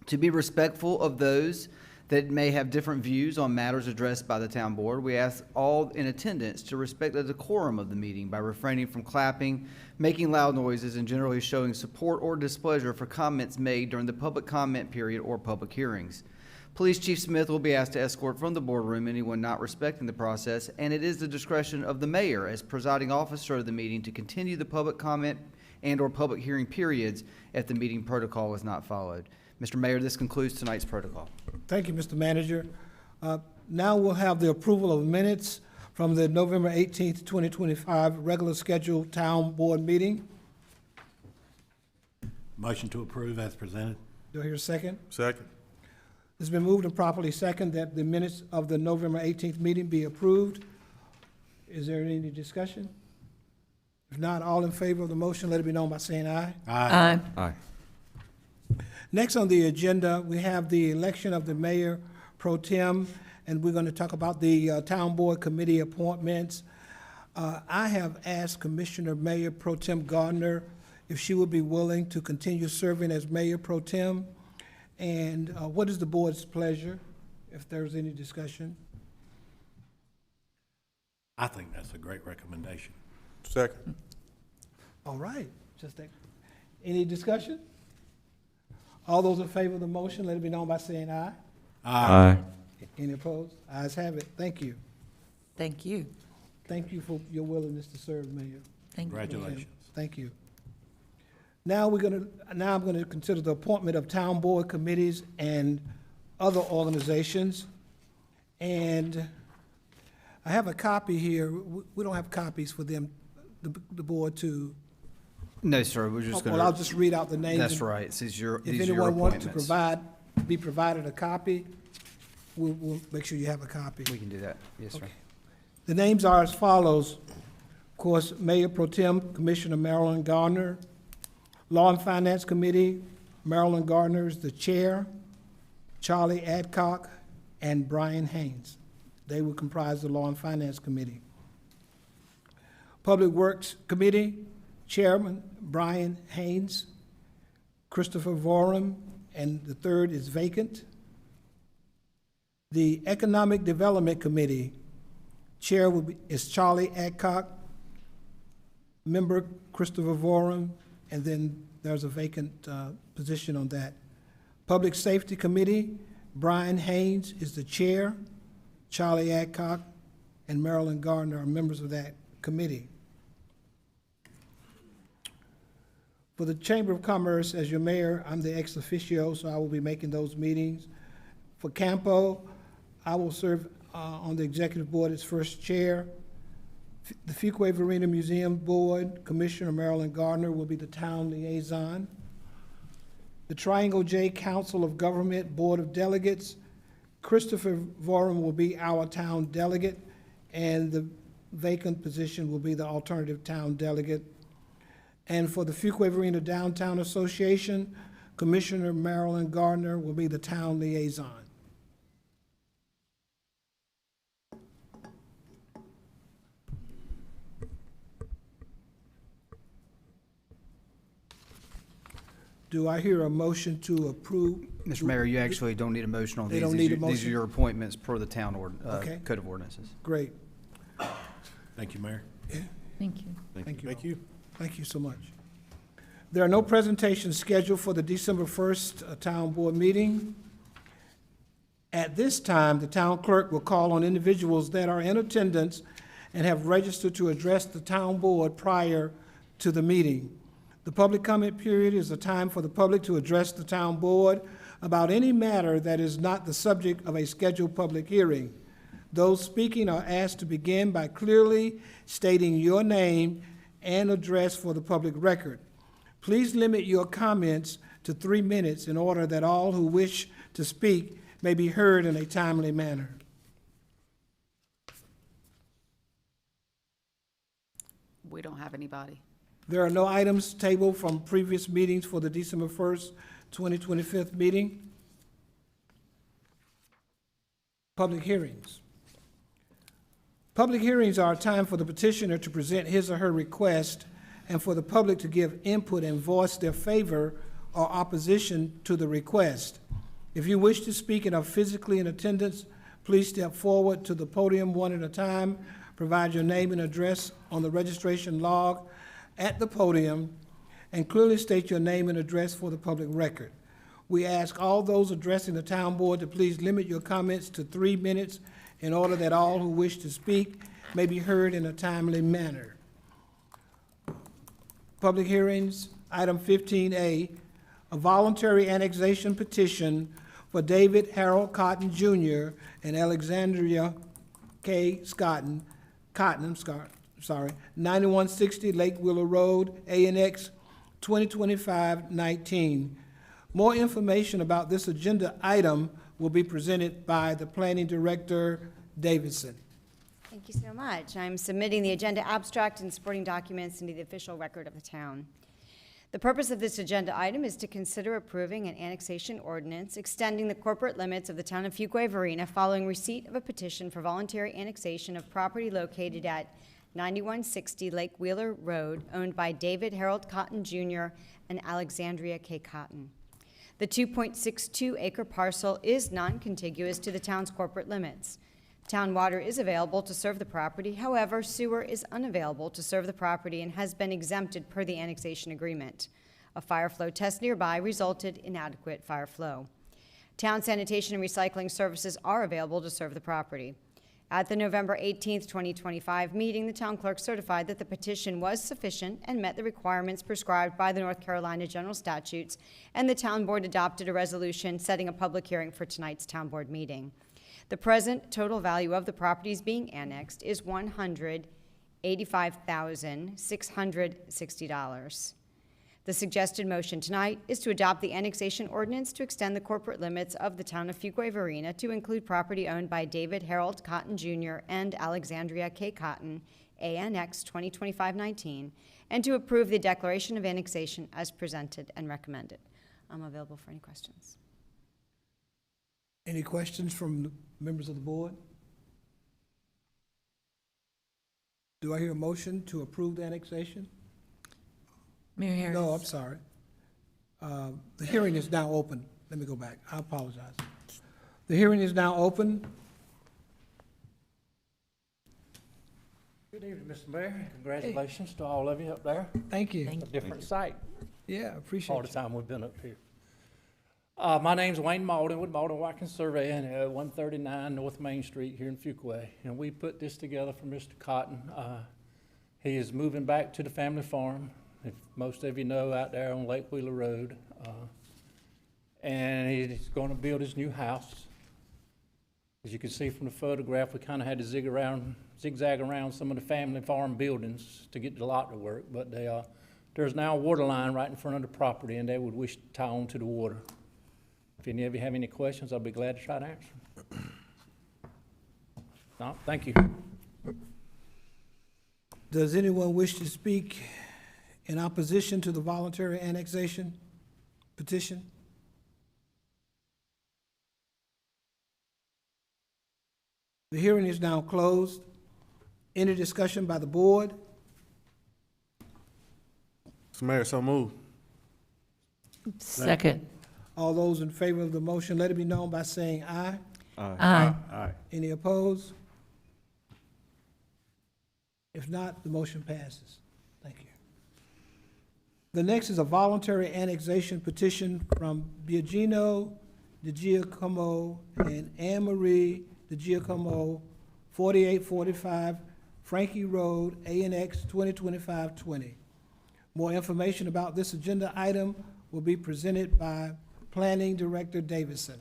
To be respectful of those that may have different views on matters addressed by the town board, we ask all in attendance to respect the decorum of the meeting by refraining from clapping, making loud noises, and generally showing support or displeasure for comments made during the public comment period or public hearings. Police Chief Smith will be asked to escort from the boardroom anyone not respecting the process, and it is the discretion of the mayor as presiding officer of the meeting to continue the public comment and or public hearing periods if the meeting protocol is not followed. Mr. Mayor, this concludes tonight's protocol. Thank you, Mr. Manager. Now we'll have the approval of minutes from the November 18th, 2025 regular scheduled town board meeting. Motion to approve as presented. Do I hear a second? Second. It's been moved and properly second that the minutes of the November 18th meeting be approved. Is there any discussion? If not, all in favor of the motion, let it be known by saying aye. Aye. Aye. Next on the agenda, we have the election of the mayor pro tem, and we're going to talk about the town board committee appointments. I have asked Commissioner Mayor Pro Tem Gardner if she would be willing to continue serving as mayor pro tem. And what is the board's pleasure, if there's any discussion? I think that's a great recommendation. Second. All right, any discussion? All those in favor of the motion, let it be known by saying aye. Aye. Any opposed? Ayes have it. Thank you. Thank you. Thank you for your willingness to serve, Mayor. Thank you. Congratulations. Thank you. Now I'm gonna consider the appointment of town board committees and other organizations. And I have a copy here. We don't have copies for them, the board to. No, sir, we're just going Well, I'll to, just read out the names. that's right, these are your If anyone wants to appointments. be provided a copy, we'll make sure you have a copy. We can do that, yes, sir. Okay. The names are as follows. Of course, Mayor Pro Tem, Commissioner Marilyn Gardner. Law and Finance Committee, Marilyn Gardner is the chair, Charlie Adcock, and Brian Haynes. They will comprise the Law and Finance Committee. Public Works Committee, Chairman Brian Haynes, Christopher Vorum, and the third is vacant. The Economic Development Committee, Chair is Charlie Adcock, member Christopher Vorum, and then there's a vacant position on that. Public Safety Committee, Brian Haynes is the chair, Charlie Adcock and Marilyn Gardner are members of that committee. For the Chamber of Commerce, as your mayor, I'm the ex officio, so I will be making those meetings. For Campo, I will serve on the executive board as first chair. The Fuquay-Varina Museum Board, Commissioner Marilyn Gardner will be the town liaison. The Triangle J Council of Government Board of Delegates, Christopher Vorum will be our town delegate, and the vacant position will be the alternative town delegate. And for the Fuquay-Varina Downtown Association, Commissioner Marilyn Gardner will be the town liaison. Do I hear a motion to approve? Mr. Mayor, you actually don't need a motion on They these. don't These need a are- These motion? are your appointments per the town Okay. code of ordinances. Great. Thank you, Mayor. Thank you. Thank you. Thank you. Thank you so much. There are no presentations scheduled for the December 1st Town Board meeting. At this time, the town clerk will call on individuals that are in attendance and have registered to address the town board prior to the meeting. The public comment period is a time for the public to address the town board about any matter that is not the subject of a scheduled public hearing. Those speaking are asked to begin by clearly stating your name and address for the public record. Please limit your comments to 3 minutes in order that all who wish to speak may be heard in a timely manner. We don't have anybody. There are no items tabled from previous meetings for the December 1st, 2025 meeting. Public hearings. Public hearings are a time for the petitioner to present his or her request and for the public to give input and voice their favor or opposition to the request. If you wish to speak and are physically in attendance, please step forward to the podium one at a time. Provide your name and address on the registration log at the podium, and clearly state your name and address for the public record. We ask all those addressing the town board to please limit your comments to 3 minutes in order that all who wish to speak may be heard in a timely manner. Public hearings, item 15A, a voluntary annexation petition for David Harold Cotton Jr. and Alexandria K. Cotton, 9160 Lake Willow Road, ANX 2025-19. More information about this agenda item will be presented by the Planning Director, Davidson. Thank you so much. I'm submitting the agenda abstract and supporting documents into the official record of the town. The purpose of this agenda item is to consider approving an annexation ordinance extending the corporate limits of the town of Fuquay-Varina following receipt of a petition for voluntary annexation of property located at 9160 Lake Wheeler Road, owned by David Harold Cotton Jr. and Alexandria K. Cotton. The 2.62-acre parcel is non-contiguous to the town's corporate limits. Town water is available to serve the property. However, sewer is unavailable to serve the property and has been exempted per the annexation agreement. A fire flow test nearby resulted in adequate fire flow. Town sanitation and recycling services are available to serve the property. At the November 18, 2025 meeting, the town clerk certified that the petition was sufficient and met the requirements prescribed by the North Carolina General Statutes, and the town board adopted a resolution setting a public hearing for tonight's town board meeting. The present total value of the properties being annexed is $185,660. The suggested motion tonight is to adopt the annexation ordinance to extend the corporate limits of the town of Fuquay-Varina to include property owned by David Harold Cotton Jr. and Alexandria K. Cotton, ANX 2025-19, and to approve the declaration of annexation as presented and recommended. I'm available for any questions. Any questions from the members of the board? Do I hear a motion to approve the annexation? Mayor Harris. No, I'm sorry. The hearing is now open. Let me go back. I apologize. The hearing is now open. Good evening, Mr. Mayor. Congratulations to all of you up there. Thank you. A different site Yeah, appreciate all the it. time we've been up here. My name's Wayne Malden with Malden Watkins Surveying at 139 North Main Street here in Fuquay. And we put this together for Mr. Cotton. He is moving back to the family farm, if most of you know, out there on Lake Wheeler Road. And he's going to build his new house. As you can see from the photograph, we kind of had to zigzag around some of the family farm buildings to get the lot to work. But there's now a water line right in front of the property, and they would wish to tie on to the water. If any of you have any questions, I'll be glad to try to answer them. No, thank you. Does anyone wish to speak in opposition to the voluntary annexation petition? The hearing is now closed. Any discussion by the board? Mr. Mayor, so moved. Second. All those in favor of the motion, let it be known by saying aye. Aye. Any opposed? If not, the motion passes. Thank you. The next is a voluntary annexation petition from Biagino De Giacomo and Anne Marie De Giacomo, 4845 Frankie Road, ANX 2025-20. More information about this agenda item will be presented by Planning Director Davison.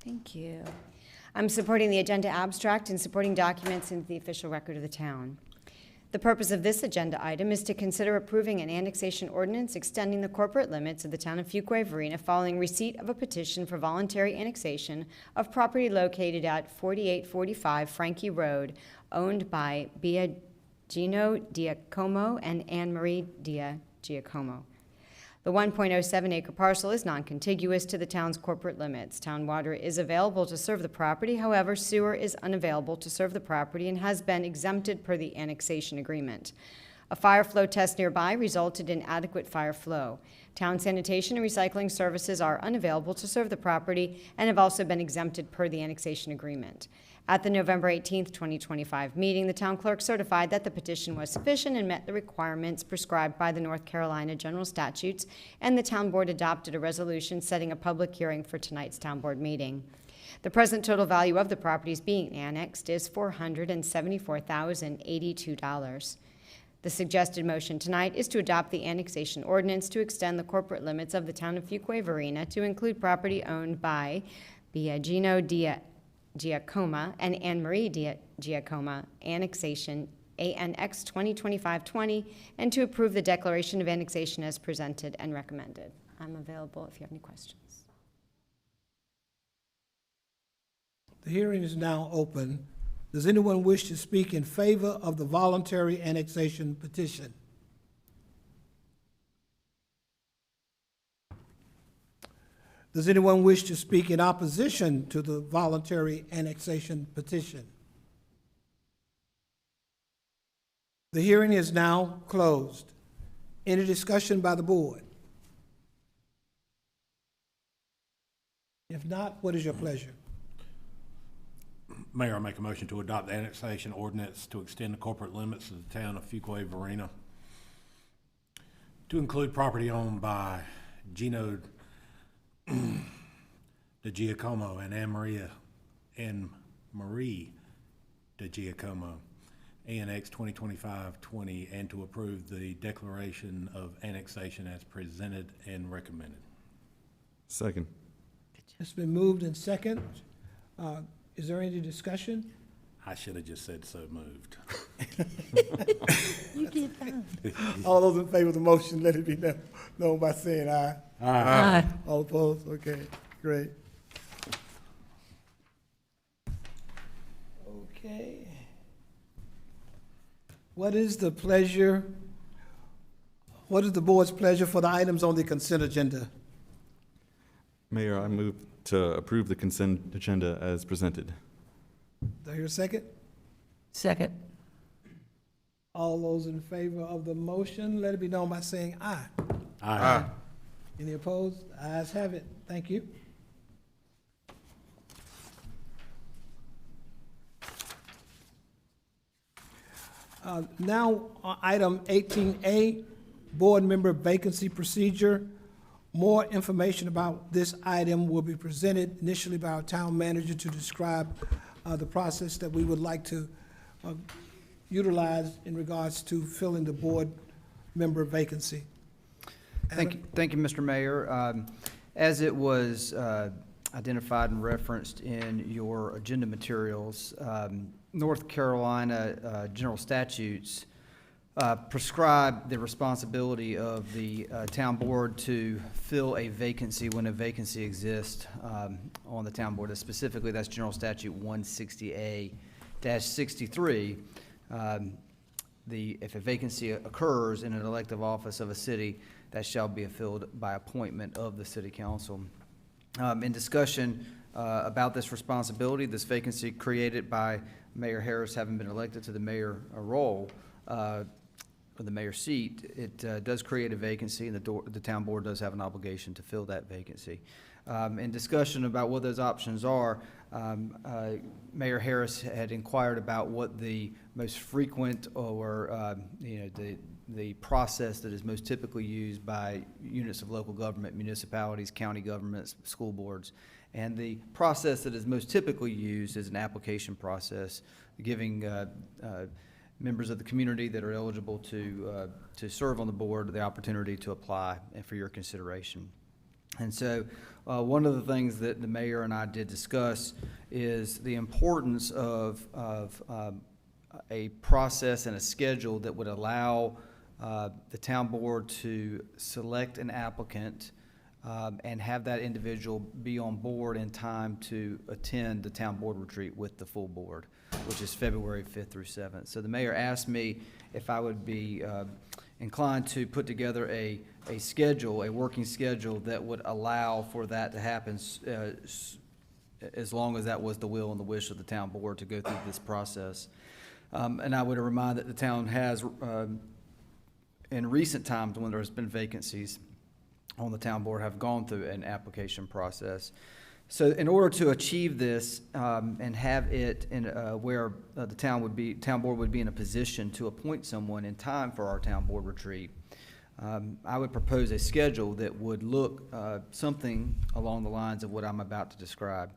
Thank you. I'm supporting the agenda abstract and supporting documents into the official record of the town. The purpose of this agenda item is to consider approving an annexation ordinance extending the corporate limits of the town of Fuquay-Varina following receipt of a petition for voluntary annexation of property located at 4845 Frankie Road, owned by Biagino Giacomo and Anne Marie Giacomo. The 1.07 acre parcel is non-contiguous to the town's corporate limits. Town water is available to serve the property, however, sewer is unavailable to serve the property and has been exempted per the annexation agreement. A fire flow test nearby resulted in adequate fire flow. Town sanitation and recycling services are unavailable to serve the property and have also been exempted per the annexation agreement. At the November 18, 2025 meeting, the town clerk certified that the petition was sufficient and met the requirements prescribed by the North Carolina general statutes, and the town board adopted a resolution setting a public hearing for tonight's town board meeting. The present total value of the properties being annexed is $474,082. The suggested motion tonight is to adopt the annexation ordinance to extend the corporate limits of the town of Fuquay-Varina to include property owned by Biagino Giacomo and Anne Marie Giacomo, annexation ANX 2025-20, and to approve the declaration of annexation as presented and recommended. I'm available if you have any questions. The hearing is now open. Does anyone wish to speak in favor of the voluntary annexation petition? Does anyone wish to speak in opposition to the voluntary annexation petition? The hearing is now closed. Any discussion by the board? If not, what is your pleasure? Mayor, I make a motion to adopt the annexation ordinance to extend the corporate limits of the town of Fuquay-Varina to include property owned by Gino De Giacomo and Anne Marie De Giacomo, ANX 2025-20, and to approve the declaration of annexation as presented and recommended. Second. It's been moved and second. Is there any discussion? I should have just said so moved. You did fine. All those in favor of the motion, let it be known by saying aye. Aye. All opposed? Okay, great. Okay. What is the pleasure? What is the board's pleasure for the items on the consent agenda? Mayor, I move to approve the consent agenda as presented. Do I hear a second? Second. All those in favor of the motion, let it be known by saying aye. Aye. Any opposed? Ayes have it. Thank you. Now, item 18A, board member vacancy procedure. More information about this item will be presented initially by our town manager to describe the process that we would like to utilize in regards to filling the board member vacancy. Thank you, Mr. Mayor. As it was identified and referenced in your agenda materials, North Carolina general statutes prescribe the responsibility of the town board to fill a vacancy when a vacancy exists on the town board. Specifically, that's General Statute 160A-63. If a vacancy occurs in an elective office of a city, that shall be filled by appointment of the city council. In discussion about this responsibility, this vacancy created by Mayor Harris having been elected to the mayor role, the mayor's seat, it does create a vacancy, and the town board does have an obligation to fill that vacancy. In discussion about what those options are, Mayor Harris had inquired about what the most frequent or the process that is most typically used by units of local government, municipalities, county governments, school boards. And the process that is most typically used is an application process, giving members of the community that are eligible to serve on the board the opportunity to apply and for your consideration. And so one of the things that the mayor and I did discuss is the importance of a process and a schedule that would allow the town board to select an applicant and have that individual be on board in time to attend the town board retreat with the full board, which is February 5th through 7th. So the mayor asked me if I would be inclined to put together a schedule, a working schedule that would allow for that to happen as long as that was the will and the wish of the town board to go through this process. And I would remind that the town has, in recent times when there's been vacancies on the town board, have gone through an application process. So in order to achieve this and have it in where the town board would be in a position to appoint someone in time for our town board retreat, I would propose a schedule that would look something along the lines of what I'm about to describe.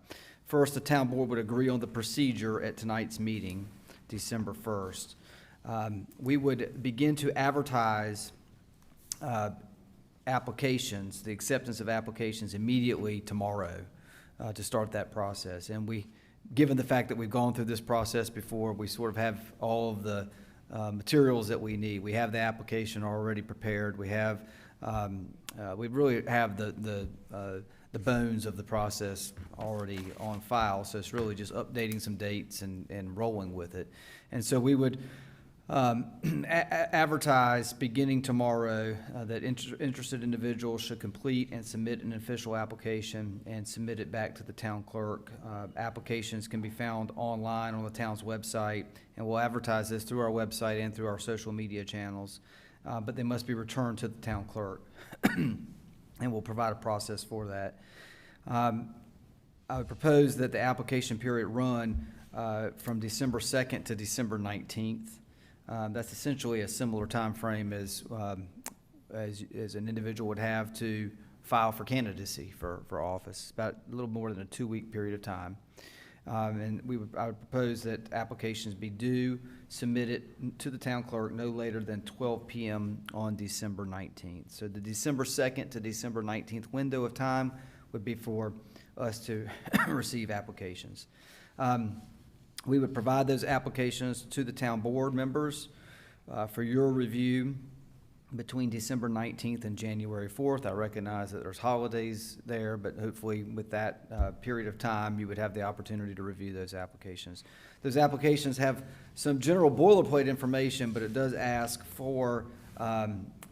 First, the town board would agree on the procedure at tonight's meeting, December 1st. We would begin to advertise applications, the acceptance of applications immediately tomorrow to start that process. And given the fact that we've gone through this process before, we sort of have all of the materials that we need. We have the application already prepared. We have, we really have the bones of the process already on file. So it's really just updating some dates and rolling with it. And so we would advertise beginning tomorrow that interested individuals should complete and submit an official application and submit it back to the town clerk. Applications can be found online on the town's website, and we'll advertise this through our website and through our social media channels, but they must be returned to the town clerk, and we'll provide a process for that. I would propose that the application period run from December 2nd to December 19th. That's essentially a similar time frame as an individual would have to file for candidacy for office. It's about a little more than a 2-week period of time. And I would propose that applications be due, submitted to the town clerk no later than 12 p.m. on December 19th. So the December 2nd to December 19th window of time would be for us to receive applications. We would provide those applications to the town board members for your review between December 19th and January 4th. I recognize that there's holidays there, but hopefully with that period of time, you would have the opportunity to review those applications. Those applications have some general boilerplate information, but it does ask for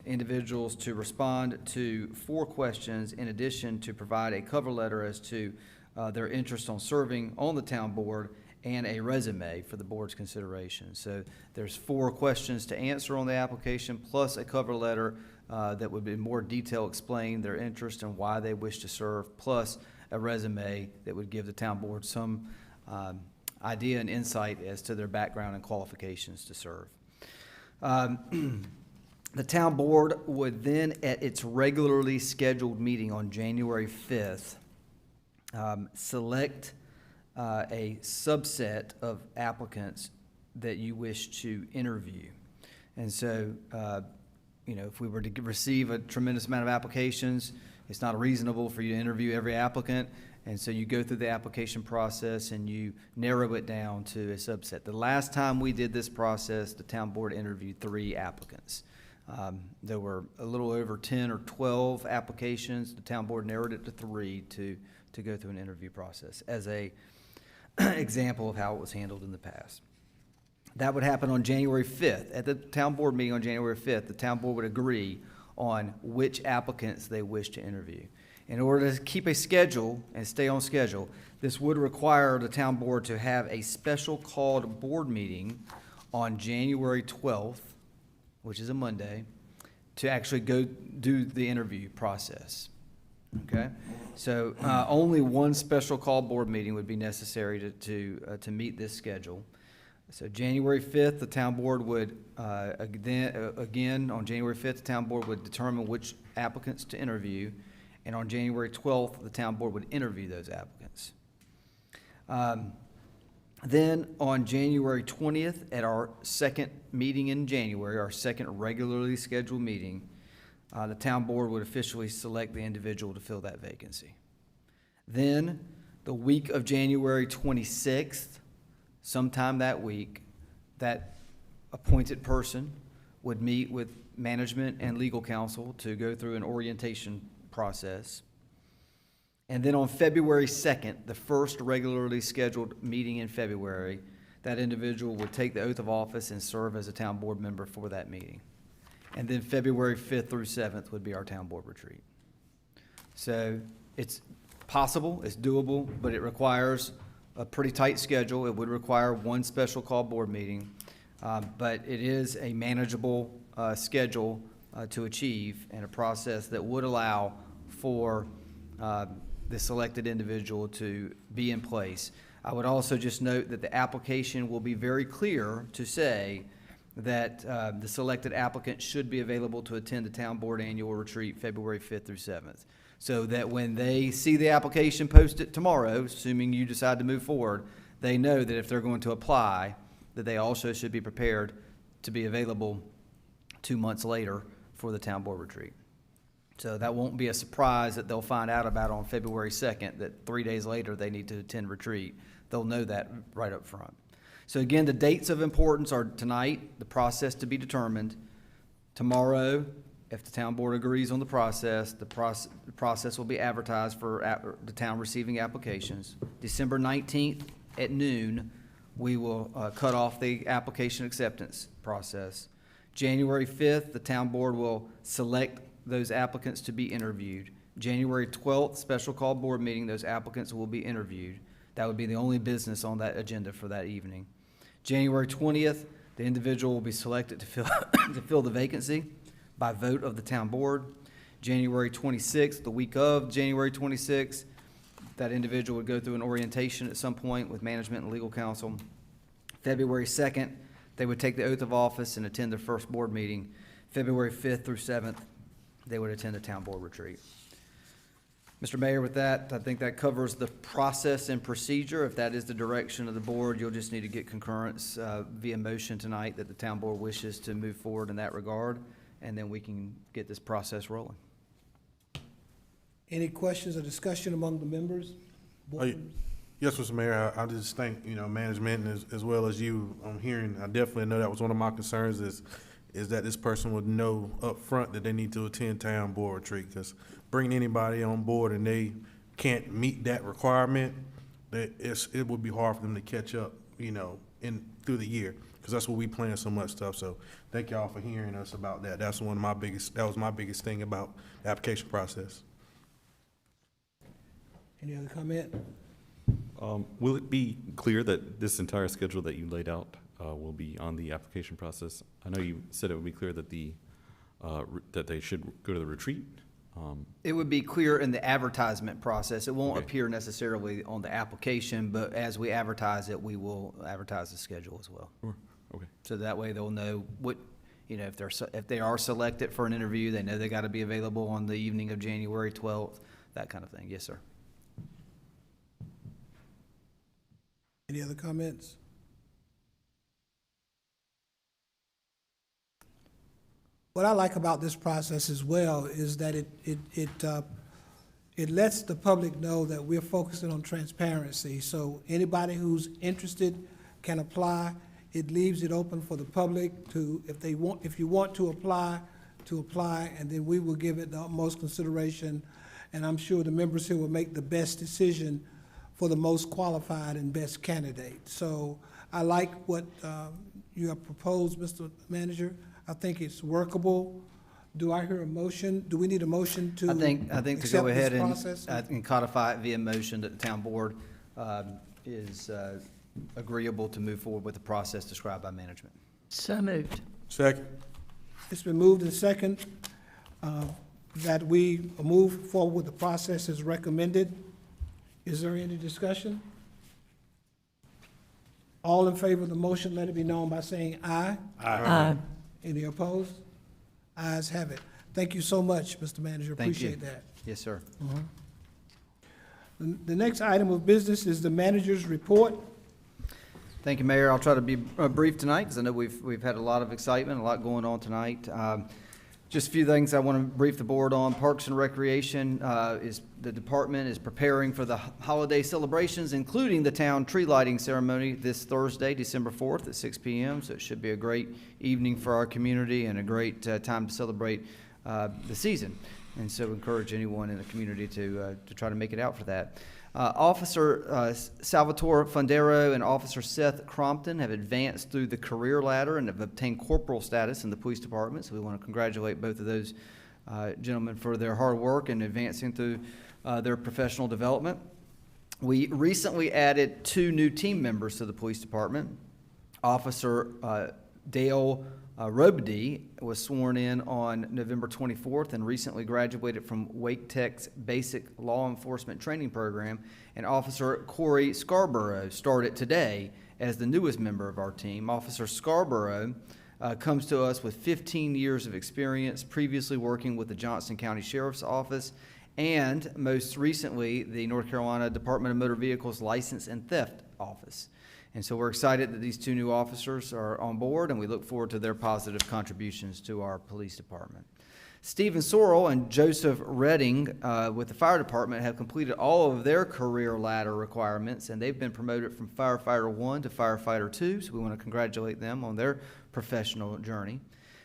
individuals to respond to 4 questions in addition to provide a cover letter as to their interest on serving on the town board and a resume for the board's consideration. So there's 4 questions to answer on the application, plus a cover letter that would in more detail explain their interest and why they wish to serve, plus a resume that would give the town board some idea and insight as to their background and qualifications to serve. The town board would then, at its regularly scheduled meeting on January 5th, select a subset of applicants that you wish to interview. And so, if we were to receive a tremendous amount of applications, it's not reasonable for you to interview every applicant. And so you go through the application process and you narrow it down to a subset. The last time we did this process, the town board interviewed 3 applicants. There were a little over 10 or 12 applications. The town board narrowed it to 3 to go through an interview process as a example of how it was handled in the past. That would happen on January 5th. At the town board meeting on January 5th, the town board would agree on which applicants they wish to interview. In order to keep a schedule and stay on schedule, this would require the town board to have a special called board meeting on January 12th which is a Monday, to actually go do the interview process. Okay? So only one special call board meeting would be necessary to meet this schedule. So January 5th, the town board would, again, on January 5th, the town board would determine which applicants to interview, and on January 12th, the town board would interview those applicants. Then on January 20th, at our second meeting in January, our second regularly scheduled meeting, the town board would officially select the individual to fill that vacancy. Then, the week of January 26th, sometime that week, that appointed person would meet with management and legal counsel to go through an orientation process. And then on February 2nd, the first regularly scheduled meeting in February, that individual would take the oath of office and serve as a town board member for that meeting. And then February 5th through 7th would be our town board retreat. So it's possible, it's doable, but it requires a pretty tight schedule. It would require one special call board meeting, but it is a manageable schedule to achieve, and a process that would allow for the selected individual to be in place. I would also just note that the application will be very clear to say that the selected applicant should be available to attend the town board annual retreat February 5th through 7th. So that when they see the application posted tomorrow, assuming you decide to move forward, they know that if they're going to apply, that they also should be prepared to be available 2 months later for the town board retreat. So that won't be a surprise that they'll find out about on February 2nd, that 3 days later they need to attend retreat. They'll know that right up front. So again, the dates of importance are tonight, the process to be determined. Tomorrow, if the town board agrees on the process, the process will be advertised for the town receiving applications. December 19th at noon, we will cut off the application acceptance process. January 5th, the town board will select those applicants to be interviewed. January 12th, special call board meeting, those applicants will be interviewed. That would be the only business on that agenda for that evening. January 20th, the individual will be selected to fill the vacancy by vote of the town board. January 26th, the week of January 26th, that individual would go through an orientation at some point with management and legal counsel. February 2nd, they would take the oath of office and attend their first board meeting. February 5th through 7th, they would attend a town board retreat. Mr. Mayor, with that, I think that covers the process and procedure. If that is the direction of the board, you'll just need to get concurrence via motion tonight that the town board wishes to move forward in that regard, and then we can get this process rolling. Any questions or discussion among the members? Yes, Mr. Mayor, I just think, management as well as you, I'm hearing, I definitely know that was one of my concerns is that this person would know up front that they need to attend town board retreat, because bringing anybody on board and they can't meet that requirement, it would be hard for them to catch up, through the year, because that's what we plan so much stuff. So thank y'all for hearing us about that. That was my biggest thing about the application process. Any other comment? Will it be clear that this entire schedule that you laid out will be on the application process? I know you said it would be clear that that they should go to the retreat. It would be clear in the advertisement process. It won't appear necessarily on the application, but as we advertise it, we will advertise the schedule as well. Sure. Okay. So that way they'll know what, if they are selected for an interview, they know they got to be available on the evening of January 12th, that kind of thing. Yes, sir. Any other comments? What I like about this process as well is that it lets the public know that we're focusing on transparency. So anybody who's interested can apply. It leaves it open for the public to, if you want to apply, and then we will give it the utmost consideration. And I'm sure the members here will make the best decision for the most qualified and best candidate. So I like what you have proposed, Mr. Manager. I think it's workable. Do I hear a motion? Do we need a motion to I think to go ahead process? and codify it via motion that the town board is agreeable to move forward with the process described by management. So moved. Second. It's been moved and second that we move forward with the process as recommended. Is there any discussion? All in favor of the motion, let it be known by saying aye. Aye. Any opposed? Ayes have it. Thank you so much, Mr. Manager. Thank you. Appreciate that. Yes, sir. The next item of business is the manager's report. Thank you, Mayor. I'll try to be brief tonight because I know we've had a lot of excitement, a lot going on tonight. Just a few things I want to brief the board on. Parks and Recreation the department is preparing for the holiday celebrations, including the town tree lighting ceremony this Thursday, December 4th at 6 p.m. So it should be a great evening for our community and a great time to celebrate the season. And so encourage anyone in the community to try to make it out for that. Officer Salvatore Fundero and Officer Seth Crompton have advanced through the career ladder and have obtained corporal status in the police department. So we want to congratulate both of those gentlemen for their hard work and advancing through their professional development. We recently added 2 new team members to the police department. Officer Dale Robedy was sworn in on November 24th and recently graduated from Wake Tech's basic law enforcement training program. And Officer Corey Scarborough started today as the newest member of our team. Officer Scarborough comes to us with 15 years of experience, previously working with the Johnson County Sheriff's Office and most recently the North Carolina Department of Motor Vehicles License and Theft Office. And so we're excited that these 2 new officers are on board, and we look forward to their positive contributions to our police department. Stephen Sorrell and Joseph Redding with the fire department have completed all of their career ladder requirements, and they've been promoted from firefighter 1 to firefighter 2, so we want to congratulate them on their professional journey.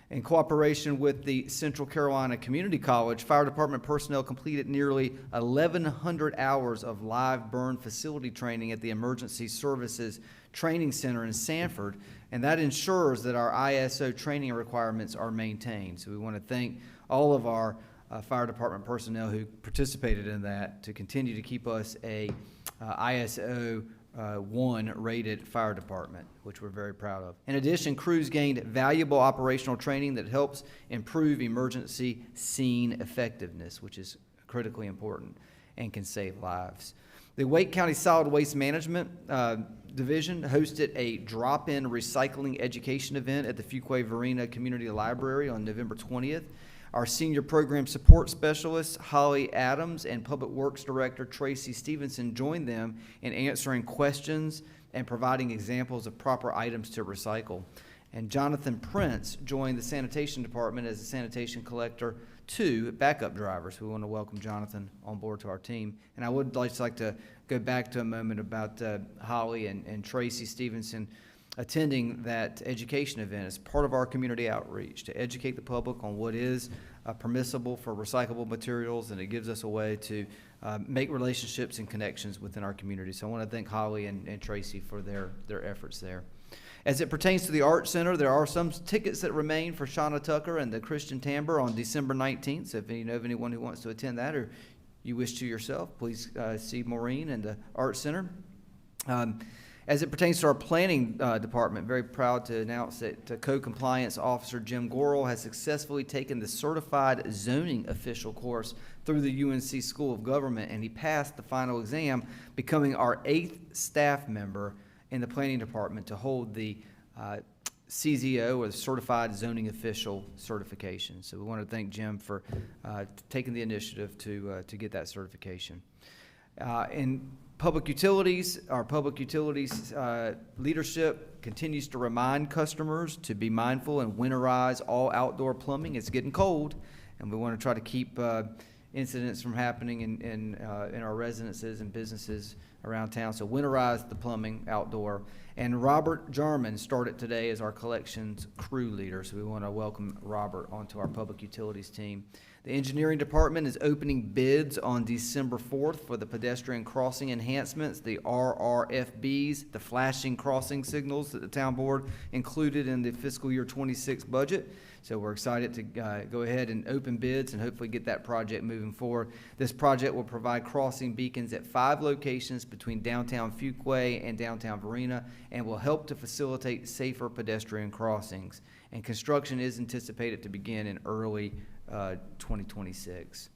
In cooperation with the Central Carolina Community College, fire department personnel completed nearly 1,100 hours of live burn facility training at the Emergency Services Training Center in Sanford, and that ensures that our ISO training requirements are maintained. So we want to thank all of our fire department personnel who participated in that to continue to keep us a ISO 1 rated fire department, which we're very proud of. In addition, crews gained valuable operational training that helps improve emergency scene effectiveness, which is critically important and can save lives. The Wake County Solid Waste Management Division hosted a drop-in recycling education event at the Fuquay-Varina Community Library on November 20th. Our Senior Program Support Specialist, Holly Adams, and Public Works Director, Tracy Stevenson, joined them in answering questions and providing examples of proper items to recycle. And Jonathan Prince joined the Sanitation Department as a sanitation collector, 2 backup drivers. We want to welcome Jonathan on board to our team. And I would like to go back to a moment about Holly and Tracy Stevenson attending that education event as part of our community outreach to educate the public on what is permissible for recyclable materials, and it gives us a way to make relationships and connections within our community. So I want to thank Holly and Tracy for their efforts there. As it pertains to the Art Center, there are some tickets that remain for Shauna Tucker and the Christian Timbre on December 19th. So if you know of anyone who wants to attend that or you wish to yourself, please see Maureen and the Art Center. As it pertains to our planning department, very proud to announce that co-compliance officer Jim Gorel has successfully taken the certified zoning official course through the UNC School of Government, and he passed the final exam, becoming our 8th staff member in the planning department to hold the CZO, or the Certified Zoning Official certification. So we want to thank Jim for taking the initiative to get that certification. In public utilities, our public utilities leadership continues to remind customers to be mindful and winterize all outdoor plumbing. It's getting cold, and we want to try to keep incidents from happening in our residences and businesses around town. So winterize the plumbing outdoor. And Robert Jarman started today as our collections crew leader. So we want to welcome Robert onto our public utilities team. The engineering department is opening bids on December 4th for the pedestrian crossing enhancements, the RRFBs, the flashing crossing signals that the town board included in the fiscal year 26 budget. So we're excited to go ahead and open bids and hopefully get that project moving forward. This project will provide crossing beacons at 5 locations between downtown Fuquay and downtown Varina, and will help to facilitate safer pedestrian crossings. and construction is anticipated to begin in early 2026.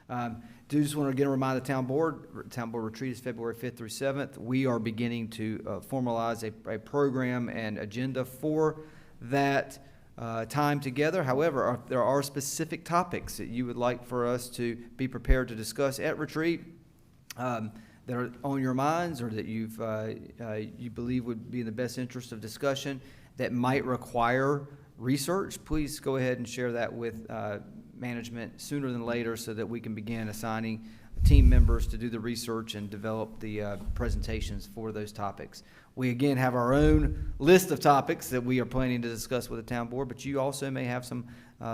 Do just want to again remind the town board retreat is February 5th through 7th. We are beginning to formalize a program and agenda for that time together. However, there are specific topics that you would like for us to be prepared to discuss at retreat that are on your minds or that you believe would be in the best interest of discussion that might require research. Please go ahead and share that with management sooner than later so that we can begin assigning team members to do the research and develop the presentations for those topics. We again have our own list of topics that we are planning to discuss with the town board, but you also may have some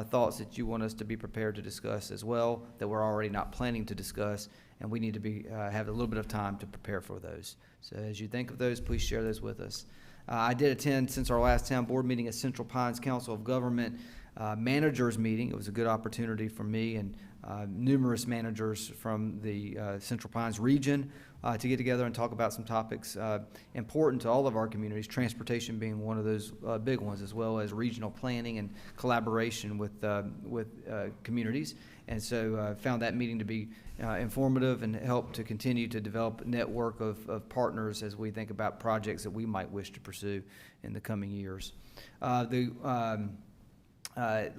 thoughts that you want us to be prepared to discuss as well that we're already not planning to discuss, and we need to have a little bit of time to prepare for those. So as you think of those, please share those with us. I did attend, since our last town board meeting, a Central Pines Council of Government managers meeting. It was a good opportunity for me and numerous managers from the Central Pines region to get together and talk about some topics important to all of our communities, transportation being one of those big ones, as well as regional planning and collaboration with communities. And so found that meeting to be informative and help to continue to develop a network of partners as we think about projects that we might wish to pursue in the coming years.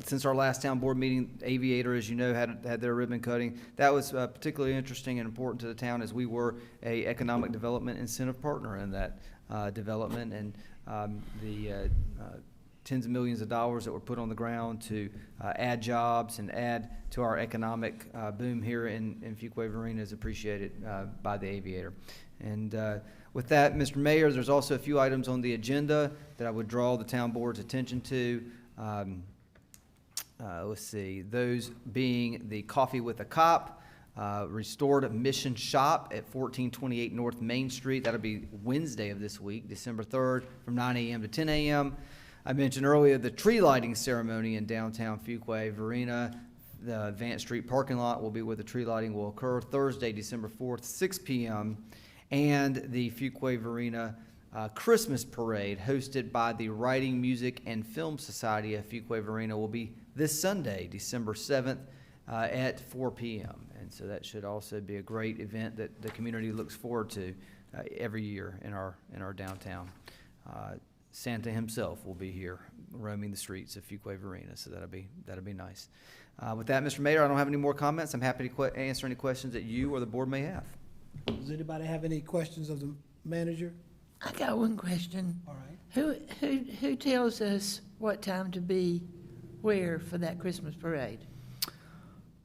Since our last town board meeting, Aviator, as you know, had their ribbon cutting. That was particularly interesting and important to the town as we were a economic development incentive partner in that development, and the tens of millions of dollars that were put on the ground to add jobs and add to our economic boom here in Fuquay-Varina is appreciated by the Aviator. And with that, Mr. Mayor, there's also a few items on the agenda that I would draw the town board's attention to. Let's see, those being the Coffee with a Cop, restored Mission Shop at 1428 North Main Street. That'll be Wednesday of this week, December 3rd, from 9 a.m. to 10 a.m. I mentioned earlier the tree lighting ceremony in downtown Fuquay-Varina. The Vance Street parking lot will be where the tree lighting will occur Thursday, December 4th, 6 p.m. And the Fuquay-Varina Christmas Parade, hosted by the Writing, Music, and Film Society of Fuquay-Varina, will be this Sunday, December 7th, at 4 p.m. And so that should also be a great event that the community looks forward to every year in our downtown. Santa himself will be here roaming the streets of Fuquay-Varina, so that'll be nice. With that, Mr. Mayor, I don't have any more comments. I'm happy to answer any questions that you or the board may have. Does anybody have any questions of the manager? I got one question. All right. Who tells us what time to be where for that Christmas parade?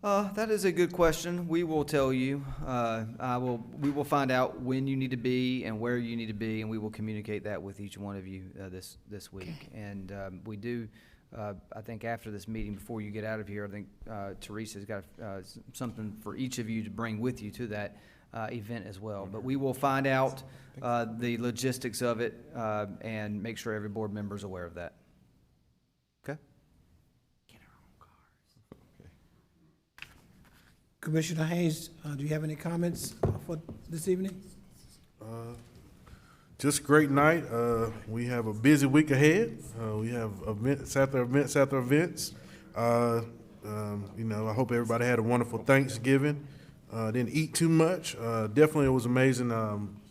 That is a good question. We will tell you. We will find out when you need to be and where you need to be, and we will communicate that with each one of you this week. Okay. And we do. I think after this meeting, before you get out of here, I think Teresa's got something for each of you to bring with you to that event as well. But we will find out the logistics of it and make sure every board member is aware of that. Okay. Commissioner Haynes, do you have any comments for this evening? Just a great night. We have a busy week ahead. We have events after events after events. I hope everybody had a wonderful Thanksgiving. Didn't eat too much. Definitely, it was amazing.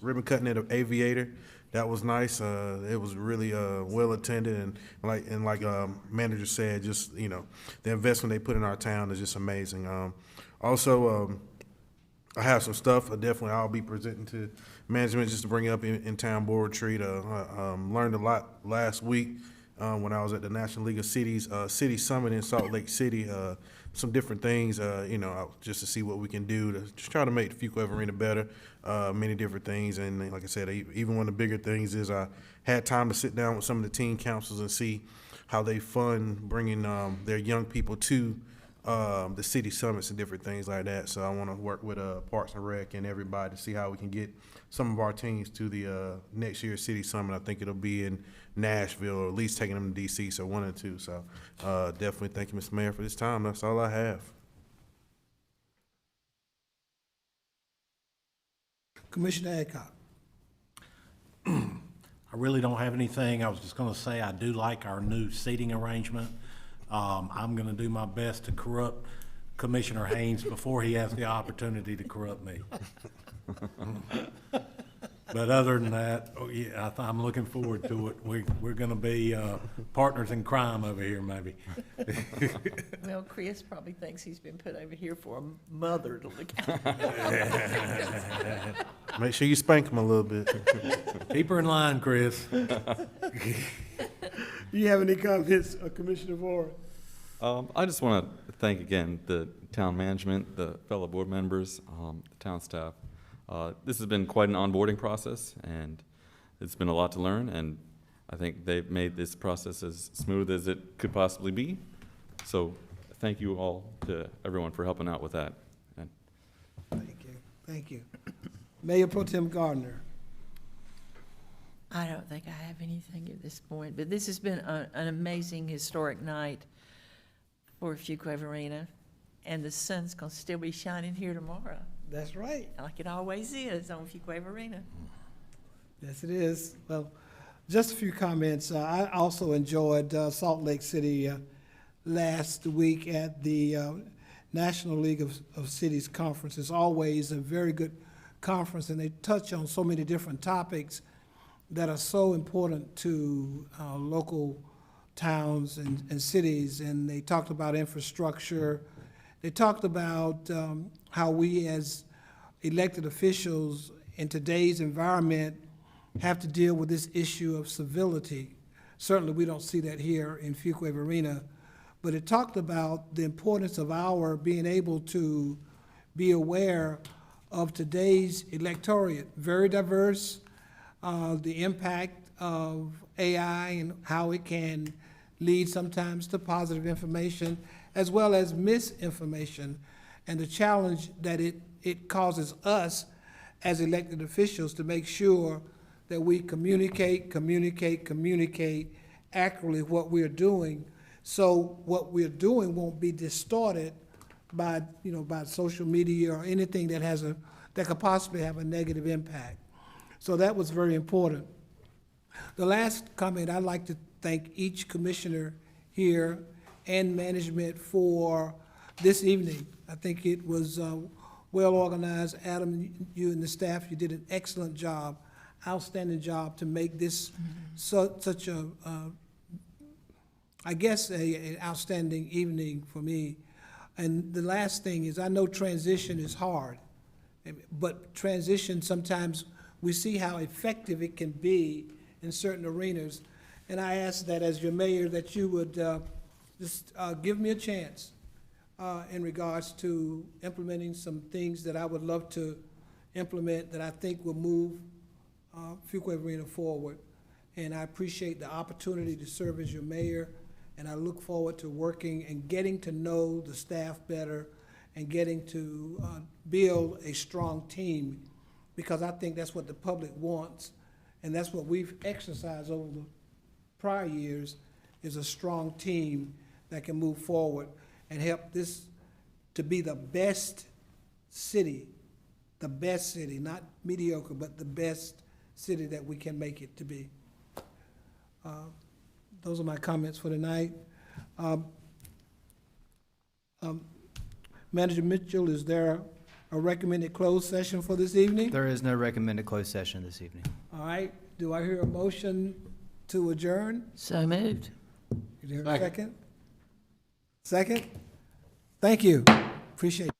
Ribbon cutting at Aviator, that was nice. It was really well attended, and like manager said, just the investment they put in our town is just amazing. Also, I have some stuff. I'll be presenting to management just to bring up in town board retreat. Learned a lot last week when I was at the National League of Cities City Summit in Salt Lake City. Some different things, just to see what we can do to just try to make the Fuquay-Varina better. Many different things, and like I said, even one of the bigger things is I had time to sit down with some of the teen councils and see how they fund bringing their young people to the city summits and different things like that. So I want to work with Parks and Rec and everybody to see how we can get some of our teams to the next year's city summit. I think it'll be in Nashville, or at least taking them to DC, so 1 and 2. So definitely thank you, Mr. Mayor, for this time. That's all I have. Commissioner Adcock. I really don't have anything. I was just gonna say I do like our new seating arrangement. I'm gonna do my best to corrupt Commissioner Haynes before he has the opportunity to corrupt me. But other than that, oh, yeah, I'm looking forward to it. We're gonna be partners in crime over here, maybe. Well, Chris probably thinks he's been put over here for a mother to look at. Make sure you spank him a little bit. Keep her in line, Chris. Do you have any comments, Commissioner Warren? I just want to thank again the town management, the fellow board members, the town staff. This has been quite an onboarding process, and it's been a lot to learn, and I think they've made this process as smooth as it could possibly be. So thank you all to everyone for helping out with that. And Thank you. Thank you. Mayor Pro Tem Gardner. I don't think I have anything at this point, but this has been an amazing historic night for Fuquay-Varina, and the sun's gonna still be shining here tomorrow, That's right. like it always is on Fuquay-Varina. Yes, it is. Well, just a few comments. I also enjoyed Salt Lake City last week at the National League of Cities Conference. It's always a very good conference, and they touch on so many different topics that are so important to local towns and cities. And they talked about infrastructure. They talked about how we as elected officials in today's environment have to deal with this issue of civility. Certainly we don't see that here in Fuquay-Varina, but it talked about the importance of our being able to be aware of today's electorate, very diverse, the impact of AI and how it can lead sometimes to positive information as well as misinformation, and the challenge that it causes us as elected officials to make sure that we communicate accurately what we're doing, so what we're doing won't be distorted by, by social media or anything that could possibly have a negative impact. So that was very important. The last comment, I'd like to thank each commissioner here and management for this evening. I think it was well organized. Adam, you and the staff, you did an excellent job, outstanding job to make this such a, I guess, an outstanding evening for me. And the last thing is, I know transition is hard, but transition sometimes we see how effective it can be in certain arenas. And I ask that as your mayor that you would just give me a chance in regards to implementing some things that I would love to implement that I think will move Fuquay-Varina forward. And I appreciate the opportunity to serve as your mayor, and I look forward to working and getting to know the staff better and getting to build a strong team, because I think that's what the public wants, and that's what we've exercised over the prior years, is a strong team that can move forward and help this to be the best city, not mediocre, but the best city that we can make it to be. Those are my comments for tonight. Manager Mitchell, is there a recommended closed session for this evening? There is no recommended closed session this evening. All right, do I hear a motion to adjourn? So moved. Is there a second? Second? Thank you. Appreciate it.